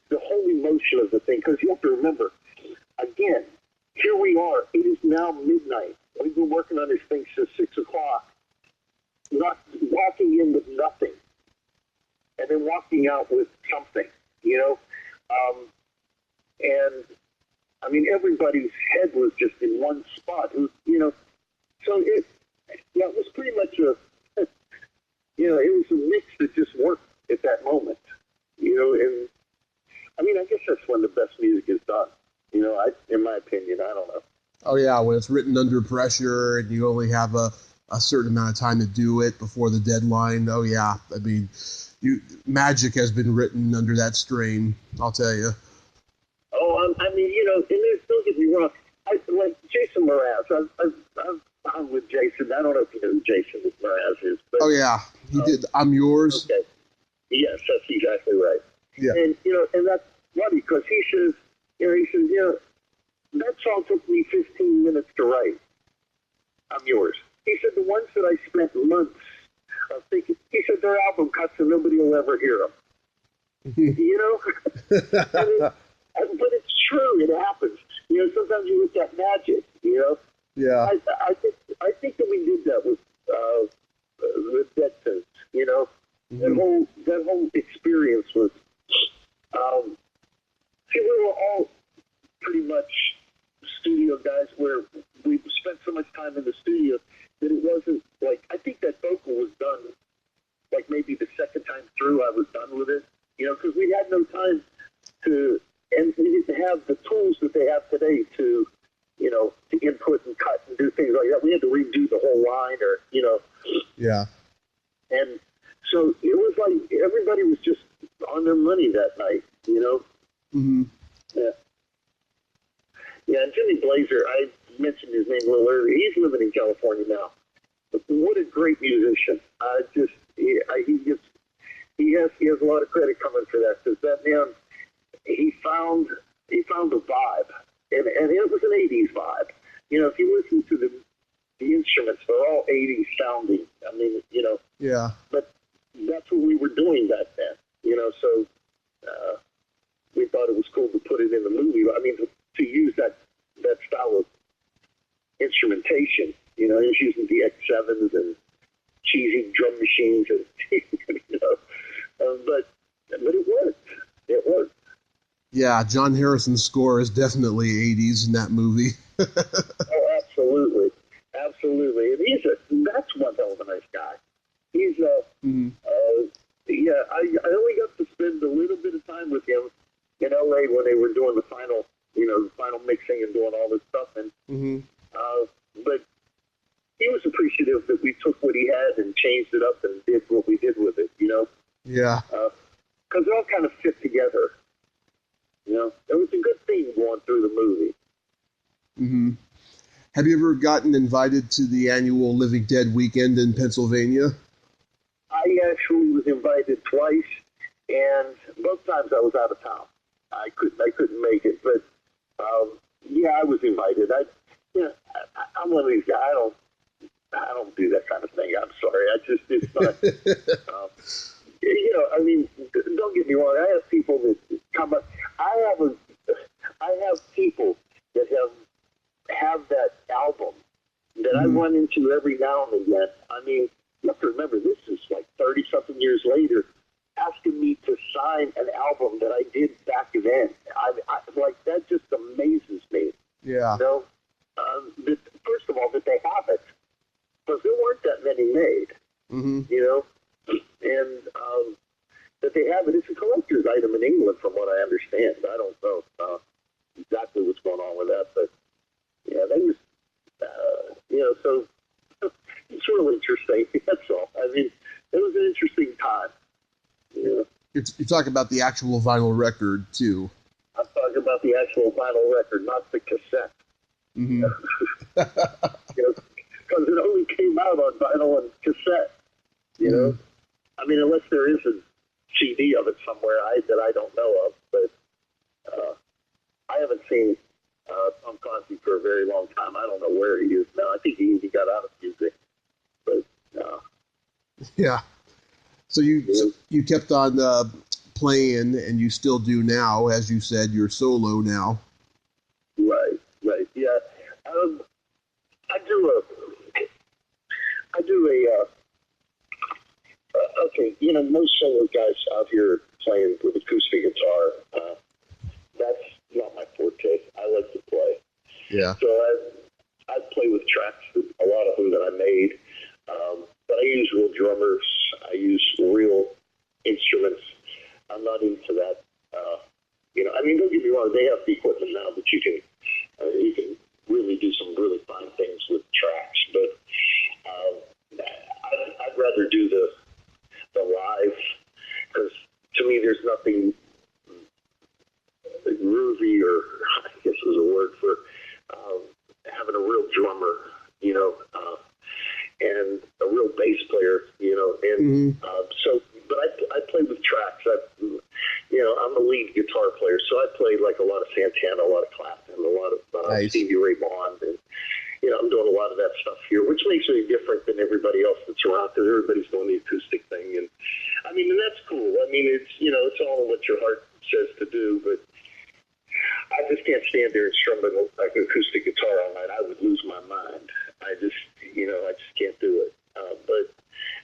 the whole emotion of the thing. Because you have to remember, again, here we are. It is now midnight. We've been working on this thing since 6 o'clock. Not walking in with nothing, and then walking out with something. You know, and I mean, everybody's head was just in one spot. It was, you know, so it was pretty much it was a mix that just worked at that moment. You know, and I mean, I guess that's when the best music is done. You know, in my opinion, I don't know. Oh yeah, when it's written under pressure and you only have a certain amount of time to do it before the deadline. Oh yeah, I mean, magic has been written under that strain. I'll tell you. Oh, I mean, you know, and don't get me wrong. Like Jason Mraz. I'm with Jason. I don't know if you know who Jason Mraz is. But, oh yeah, he did. I'm Yours. Okay. Yes, that's exactly right. Yeah. And you know, and that's funny because he says, that song took me 15 minutes to write. I'm Yours. He said the ones that I spent months thinking. He said they're album cuts and nobody will ever hear them. You know, but it's true. It happens. You know, sometimes you look at magic. You know. Yeah. I think that we did that with Dead Tunes. You know, that whole experience was. See, we were all pretty much studio guys where we spent so much time in the studio that it wasn't like, I think that vocal was done like maybe the second time through I was done with it, you know, because we had no time and we didn't have the tools that they have today to, you know, to input and cut and do things like that. We had to redo the whole line or, you know. Yeah. And so it was like everybody was just on their money that night, you know. Mm-hmm. Yeah. Yeah, and Jimmy Blazer, I mentioned his name a little earlier. He's living in California now. But what a great musician! He has a lot of credit coming for that because that man, he found a vibe, and it was an '80s vibe. You know, if you listen to the instruments, they're all '80s sounding. I mean, you know. Yeah. But that's what we were doing back then. You know, so we thought it was cool to put it in the movie. I mean, to use that style of instrumentation. You know, he was using the X7s and cheesy drum machines, and you know, but it worked. It worked. Yeah, John Harrison's score is definitely 80s in that movie. Oh, absolutely, absolutely. And that's one hell of a nice guy. He's yeah. I only got to spend a little bit of time with him in LA when they were doing the final mixing and doing all this stuff, and but he was appreciative that we took what he had and changed it up and did what we did with it, you know? Yeah. Because it all kind of fit together, you know? It was a good theme going through the movie. Mm-hmm. Have you ever gotten invited to the annual Living Dead weekend in Pennsylvania? I actually was invited twice, and both times I was out of town. I couldn't make it, but yeah, I was invited. I'm one of these guys. I don't do that kind of thing. I'm sorry. It's not. You know, I mean, don't get me wrong. I have people that come up. I have people that have that album that I run into every now and again. I mean, you have to remember, this is like 30-something years later, asking me to sign an album that I did back then. I like, that just amazes me. Yeah. You know, first of all, that they have it, because there weren't that many made. You know, and that they have it. It's a collector's collector's item in England, from what I understand. I don't know exactly what's going on with that, but yeah, they was, so it's real interesting. That's all. I mean, it was an interesting time. Yeah. You're talking about the actual vinyl record too. I'm talking about the actual vinyl record, not the cassette. Mm-hmm. Because it only came out on vinyl and cassette. You know, I mean, unless there is a CD of it somewhere that I don't know of, but I haven't seen Tom Clancy for a very long time. I don't know where he is now. I think he got out of music, but yeah. So you kept on playing, and you still do now, as you said, you're solo now. Right, yeah. I do a okay, most solo guys out here playing with acoustic guitar, that's not my forte. I like to play. Yeah. So I play with tracks, a lot of them that I made, but I use real drummers. I use real instruments. I'm not into that. I mean, don't get me wrong, they have the equipment now that you can really do some really fine things with tracks, but I'd rather do the live, because to me there's nothing groovy, or I guess is a word for having a real drummer, and a real bass player, and so, but I play with tracks. I'm a lead guitar player, so I play like a lot of Santana, a lot of Clapton, a lot of nice. Stevie Ray Vaughan, and I'm doing a lot of that stuff here, which makes me different than everybody else that's around, because everybody's doing the acoustic thing, and I mean, and that's cool. I mean, it's it's all what your heart says to do, but I just can't stand there and strum an acoustic guitar all night. I would lose my mind. I just can't do it. But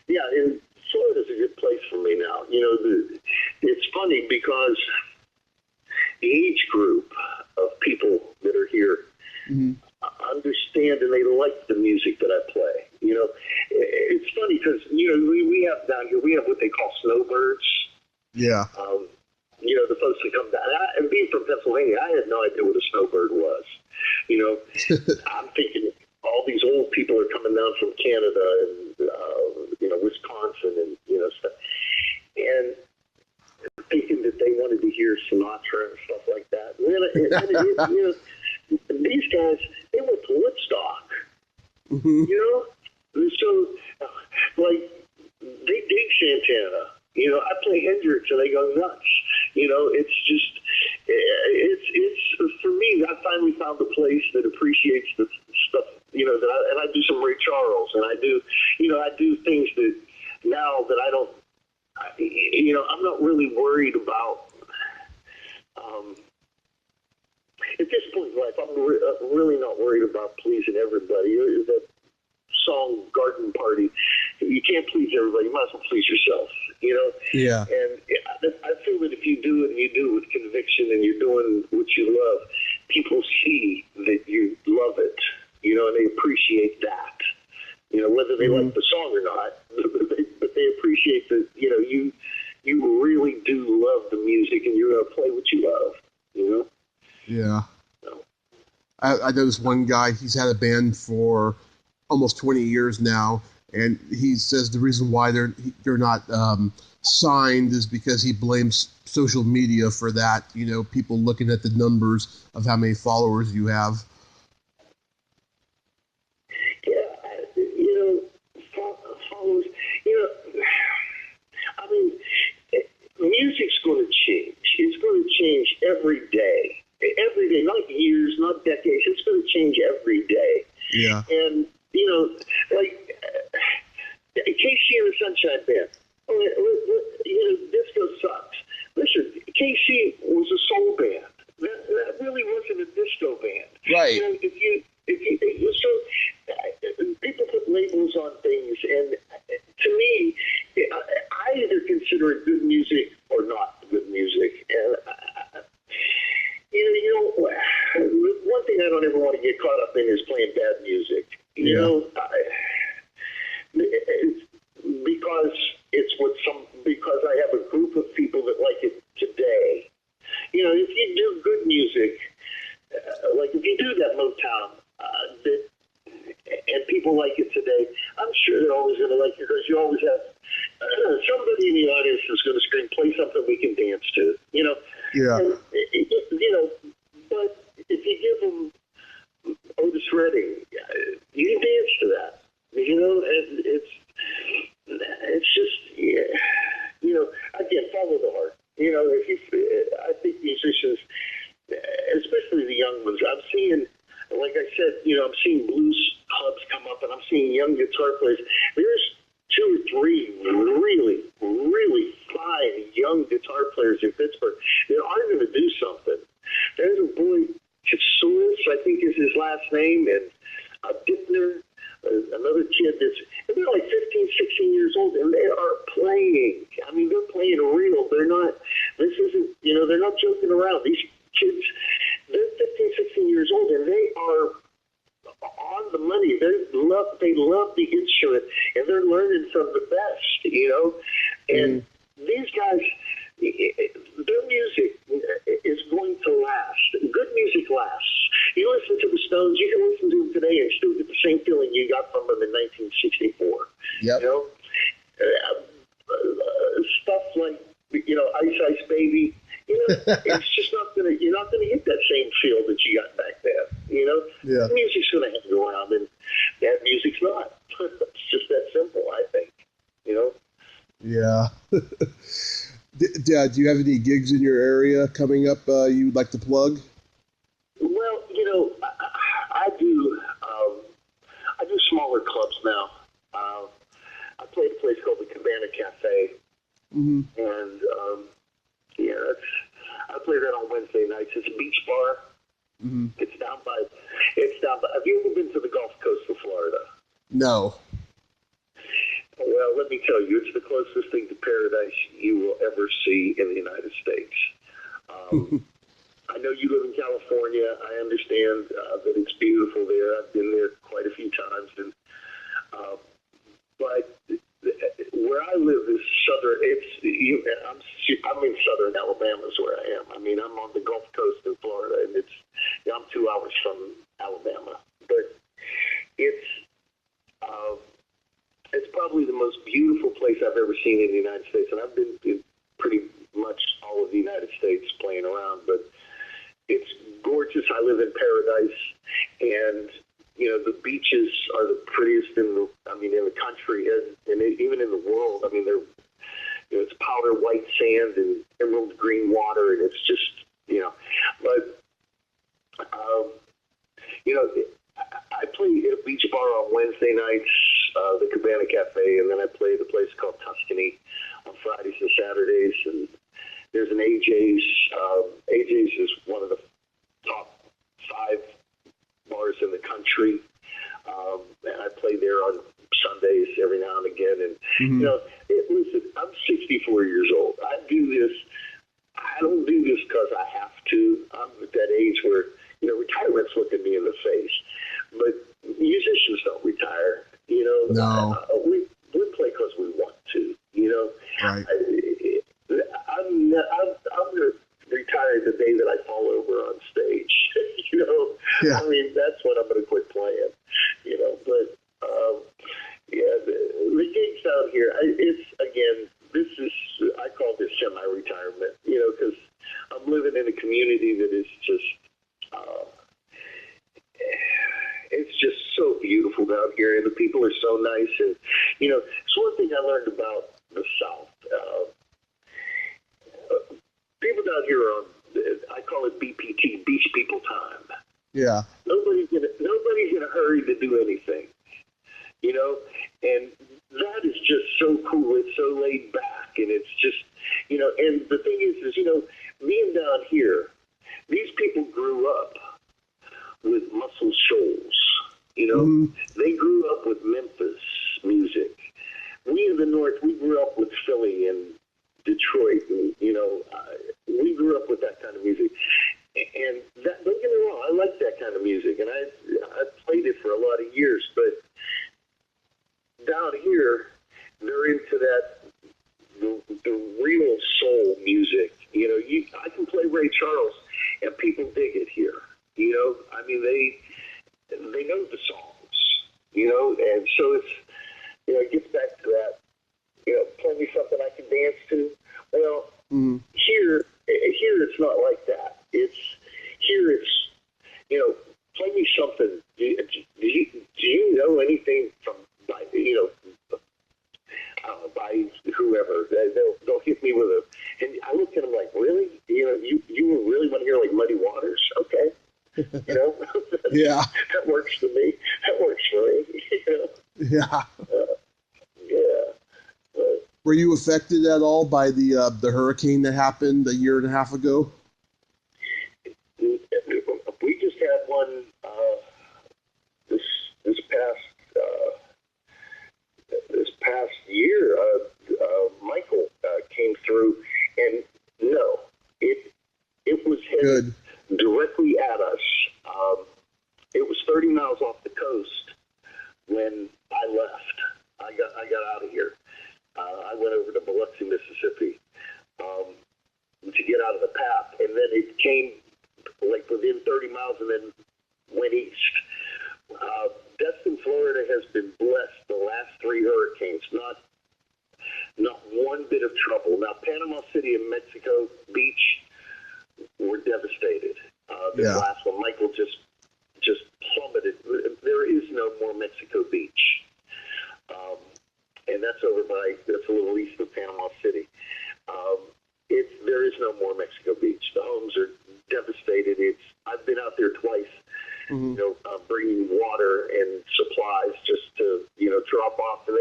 yeah, and Florida's a good place for me now. It's funny because the age group of people that are here understand, and they like the music that I play. It's funny because we have down here, we have what they call snowbirds. Yeah. The folks that come down, and being from Pennsylvania, I had no idea what a snowbird was. I'm thinking all these old people are coming down from Canada and Wisconsin and stuff, and thinking that they wanted to hear Sinatra and stuff like that. And these guys, they went to Woodstock. So like they dig Santana. I play Hendrix and they go nuts. It's just, it's for me, I finally found a place that appreciates the stuff, and I do some Ray Charles, and I do things that now that I don't, I'm not really worried about, at this point in life, I'm really not worried about pleasing everybody. That song Garden Party, you can't please everybody. You might as well please yourself, Yeah. And I feel that if you do it and you do it with conviction and you're doing what you love, people see that you love it, and they appreciate that, whether they like the song or not, but they appreciate that, you really do love the music and you're going to play what you love, Yeah. I know this one guy, he's had a band for almost 20 years now, and he says the reason why they're not signed is because he blames social media for that. People looking at the numbers of how many followers you have. Yeah, followers. I mean, music's going to change. It's going to change every day. Every day, not years, not decades. It's going to change every day. Yeah. And like KC and the Sunshine Band. Disco sucks. Listen, KC was a soul band. That really wasn't a disco band. Right. People put labels on things, and to me, I either consider it good music or not good music. And one thing I don't ever want to get caught up in is playing bad music. Because I have a group of people that like it do that Motown, and people like it today, I'm sure they're always going to like it because you always have somebody in the audience is going to scream, play something we can dance to, Yeah. And, but if you give them Otis Redding, you can dance to that, and it's just, again, follow the heart. I think musicians, especially the young ones, I'm seeing, like I said, I'm seeing blues clubs come up, and I'm seeing young guitar players. There's 2 or 3 really, really fine young guitar players in Pittsburgh that are going to do something. There's a boy, Kitsuris, I think is his last name, and Dittner, another kid they're like 15, 16 years old, and they are playing. I mean, they're playing real. They're not, they're not joking around. These kids, they're 15, 16 years old, and they are on the money. They love the instrument, and they're learning from the best, And these guys, their music is going to last. Good music lasts. You listen to the Stones, you can listen to them today and still get the same feeling you got from them in 1964. Yep. Stuff like, Ice Ice Baby, it's just not going to, you're not going to get that same feel that you got back then, Yeah. Music's going to hang around, and that music's not. It's just that simple, I think, Yeah. Do you have any gigs in your area coming up you'd like to plug? Well, I do. I do smaller clubs now. I play at a place called the Cabana Cafe, and I play that on Wednesday nights. It's a beach bar. Mm-hmm. It's down by. Have you ever been to the Gulf Coast of Florida? No. Well, let me tell you, it's the closest thing to paradise you will ever see in the United States. I know you live in California. I understand that it's beautiful there. I've been there quite a few times, but where I live is southern. I'm in southern Alabama is where I am. I mean, I'm on the Gulf Coast in Florida, and I'm 2 hours from Alabama. But it's probably the most beautiful place I've ever seen in the United States, and I've been in pretty much all of the United States playing around, but it's gorgeous. I live in paradise, and the beaches are the prettiest in the country, and even in the world. I mean, it's powder white sand and emerald green water, and it's just but I play at a beach bar on Wednesday nights, the Cabana Cafe, and then I play at a place called Tuscany on Fridays and Saturdays, and there's an AJ's. AJ's is one of the top 5 bars in the country, and I play there on Sundays every now and again. And listen, I'm 64 years old. I don't do this because I have to. I'm at that age where retirement's looking me in the face. But musicians don't retire. No. We play because we want to. Right. I'm going to retire the day that I fall over on stage. Yeah. I mean, that's when I'm going to quit playing. But the gigs out here. I call this semi-retirement. Because I'm living in a community that is just. It's just so beautiful down here, and the people are so nice. And it's one thing I learned about the South. People down here are on, I call it BPT, Beach People Time. Yeah. Nobody's gonna hurry to do anything, and that is just so cool. It's so laid back, and it's just, and the thing is, being down here, these people grew up with Muscle Shoals, They grew up with Memphis music. We in the North, we grew up with Philly and Detroit, and, we grew up with that kind of music. And that, don't get me wrong, I like that kind of music, and I played it for a lot of years, but down here, they're into that, the real soul music. You like, really? You really want to hear like Muddy Waters? Okay. Yeah. That works for me. That works for me. Yeah. Yeah. But, Were you affected at all by the hurricane that happened a year and a half ago? we just had one this past year. Michael came through, and no, it was headed Good. directly at us. It was 30 miles off the coast when I left. I got out of here. I went over to Biloxi, Mississippi, to get out of the path, and then it came like within 30 miles and then went east. Destin, Florida has been blessed the last 3 hurricanes. Not one bit of trouble. Now, Panama City and Mexico Beach were devastated. This last one, Michael just plummeted. There is no more Mexico Beach. And that's a little east of Panama City. There is no more Mexico Beach. The homes are devastated. I've been out there twice, bringing water and supplies just to, drop off. And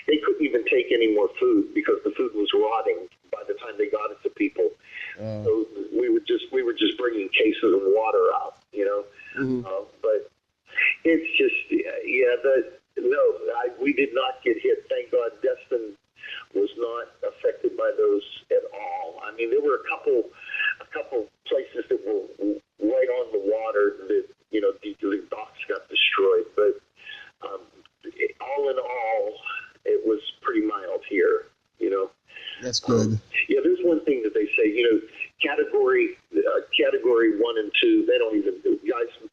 they couldn't even take any more food because the food was rotting by the time they got it to people. So we were just bringing cases of water out, but it's just, we did not get hit. Thank God Destin was not affected by those at all. I mean, there were a couple places that were right on the water that, the docks got destroyed. But all in all, it was pretty mild here, That's good. There's one thing that they say, category 1 and 2,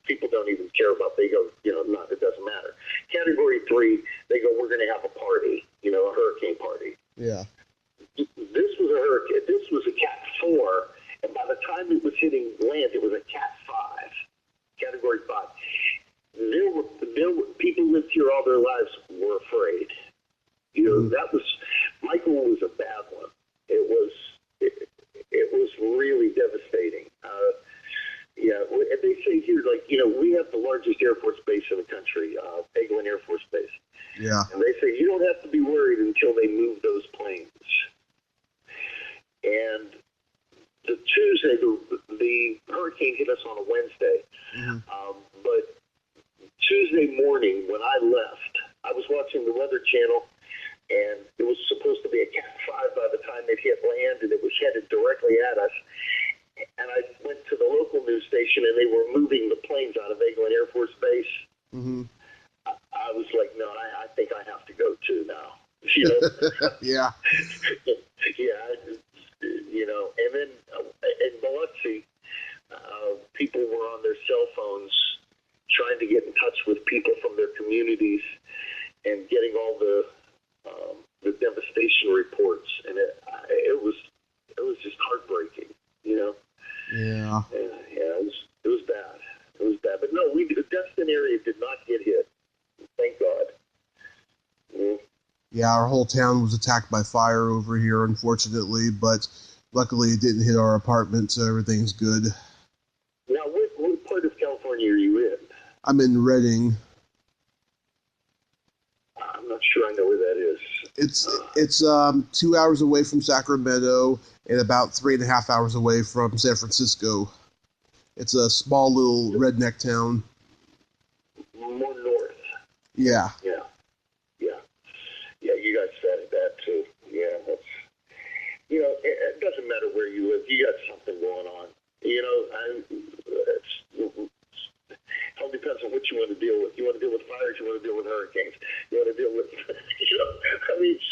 people don't even care about. They go, no, it doesn't matter. Category 3, they go, we're going to have a party, a hurricane party. Yeah. This was a hurricane. This was a Cat 4, and by the time it was hitting land, it was a Cat 5, Category 5. There were people lived here all their lives were afraid. That was Michael was a bad one. It was really devastating. And they say here, we have the largest Air Force base in the country, Eglin Air Force Base. Yeah. And they say you don't have to be worried until they move those planes. And the Tuesday, the hurricane hit us on a Wednesday. But Tuesday morning, when I left, I was watching the Weather Channel, and it was supposed to be a Cat 5 by the time it hit land, and it was headed directly at us. And I went to the local news station, and they were moving the planes out of Eglin Air Force Base. I was like, no, I think I have to go too now. Yeah. And then in Biloxi, people were on their cell phones trying to get in touch with people from their communities and getting all the devastation reports, and it was just heartbreaking, Yeah. Yeah, it was bad. It was bad, but no, the Destin area did not get hit. Thank God. Yeah, our whole town was attacked by fire over here, unfortunately, but luckily it didn't hit our apartment, so everything's good. Now, what part of California are you in? I'm in Redding. I'm not sure I know where that is. It's 2 hours away from Sacramento and about 3.5 hours away from San Francisco. It's a small little redneck town. More north. Yeah. Yeah, you guys said that too. Yeah, that's, it doesn't matter where you live. You got something going on. It all depends on what you want to deal with. You want to deal with fires, you want to deal with hurricanes. You want to deal with,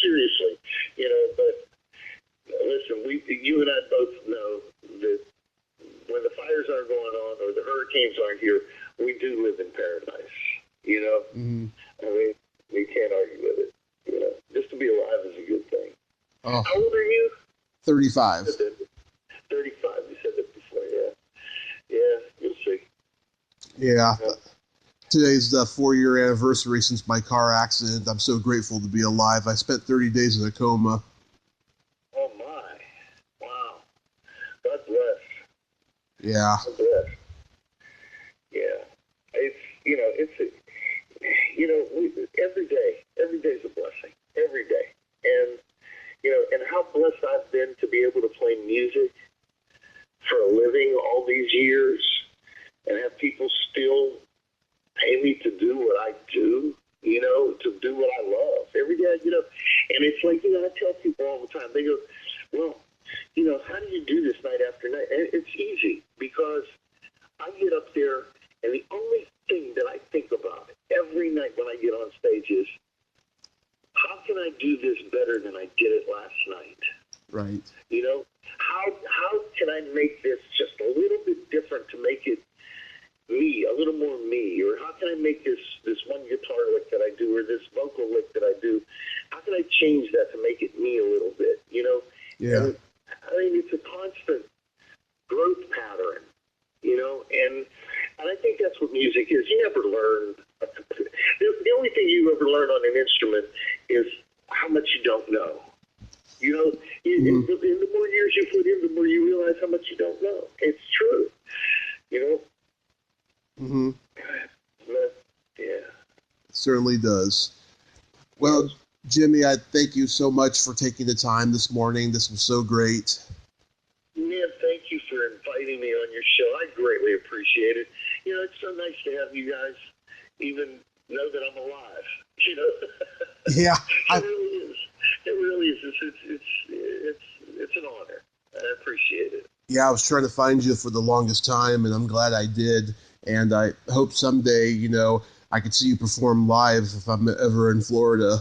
seriously, but listen, you and I both know that when the fires aren't going on or the hurricanes aren't here, we do live in paradise, I mean, we can't argue with it, just to be alive is a good thing. Oh. How old are you? 35. 35, you said that before, yeah, you'll see. Yeah. Today's the 4-year anniversary since my car accident. I'm so grateful to be alive. I spent 30 days in a coma. Oh, my. Wow. God bless. Yeah. God bless. Yeah. It's, every day's a blessing. Every day. And, and how blessed I've been to be able to play music for a living all these years and have people still pay me to do what I do, to do what I love. Every day I get up, and it's like, I tell people all the time, they go, well, how do you do this night after night? And it's easy, because I get up there, and the only thing that I think about every night when I get on stage is, how can I do this better than I did it last night? Right. How can I make this just a little bit different to make it me, a little more me? Or how can I make this one guitar lick that I do, or this vocal lick that I do, how can I change that to make it me a little bit, Yeah. And, I mean, it's a constant growth pattern, and I think that's what music is. You never learn. The only thing you ever learn on an instrument is how much you don't know. Mm-hmm. The more years you put in, the more you realize how much you don't know. It's true, Mm-hmm. But, yeah. It certainly does. Well, Jimmy, I thank you so much for taking the time this morning. This was so great. Man, thank you for inviting me on your show. I greatly appreciate it. It's so nice to have you guys even know that I'm alive. Yeah. It really is. It really is. It's an honor. I appreciate it. Yeah, I was trying to find you for the longest time, and I'm glad I did. And I hope someday, I could see you perform live if I'm ever in Florida.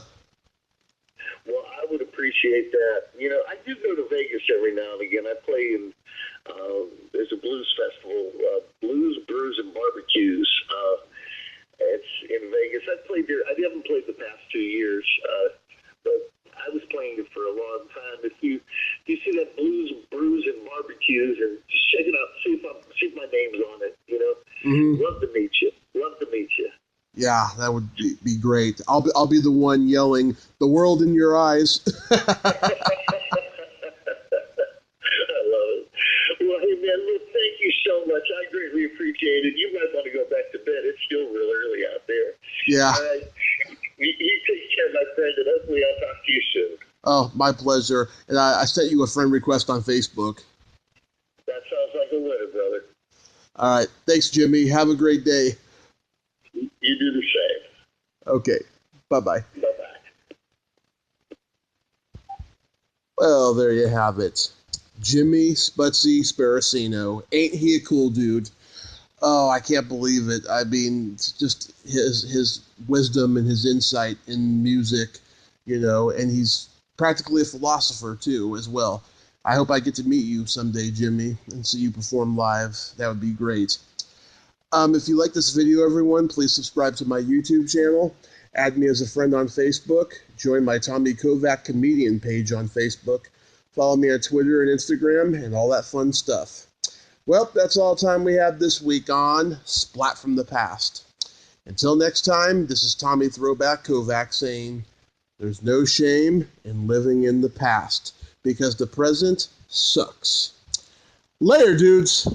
Well, I would appreciate that. I do go to Vegas every now and again. I play in, there's a blues festival, Blues, Brews, and Barbecues. It's in Vegas. I played there. I haven't played the past 2 years, but I was playing it for a long time. If you see that Blues, Brews, and Barbecues, and just check it out, see if my name's on it. Mm-hmm. Love to meet you. Love to meet you. Yeah, that would be great. I'll be the one yelling, "The world in your eyes." I love it. Well, hey, man, look, thank you so much. I greatly appreciate it. You might want to go back to bed. It's still real early out there. Yeah. All right. You take care, my friend, and hopefully I'll talk to you soon. Oh, my pleasure. And I sent you a friend request on Facebook. That sounds like a winner, brother. All right. Thanks, Jimmy. Have a great day. You do the same. Okay. Bye-bye. Bye-bye. Well, there you have it. Jimmy Sputzy Sparacino. Ain't he a cool dude? Oh, I can't believe it. I mean, just his wisdom and his insight in music, and he's practically a philosopher, too, as well. I hope I get to meet you someday, Jimmy, and see you perform live. That would be great. If you like this video, everyone, please subscribe to my YouTube channel, add me as a friend on Facebook, join my Tommy Kovac comedian page on Facebook, follow me on Twitter and Instagram, and all that fun stuff. Well, that's all the time we have this week on Splat from the Past. Until next time, this is Tommy Throwback Kovac saying, there's no shame in living in the past, because the present sucks. Later, dudes!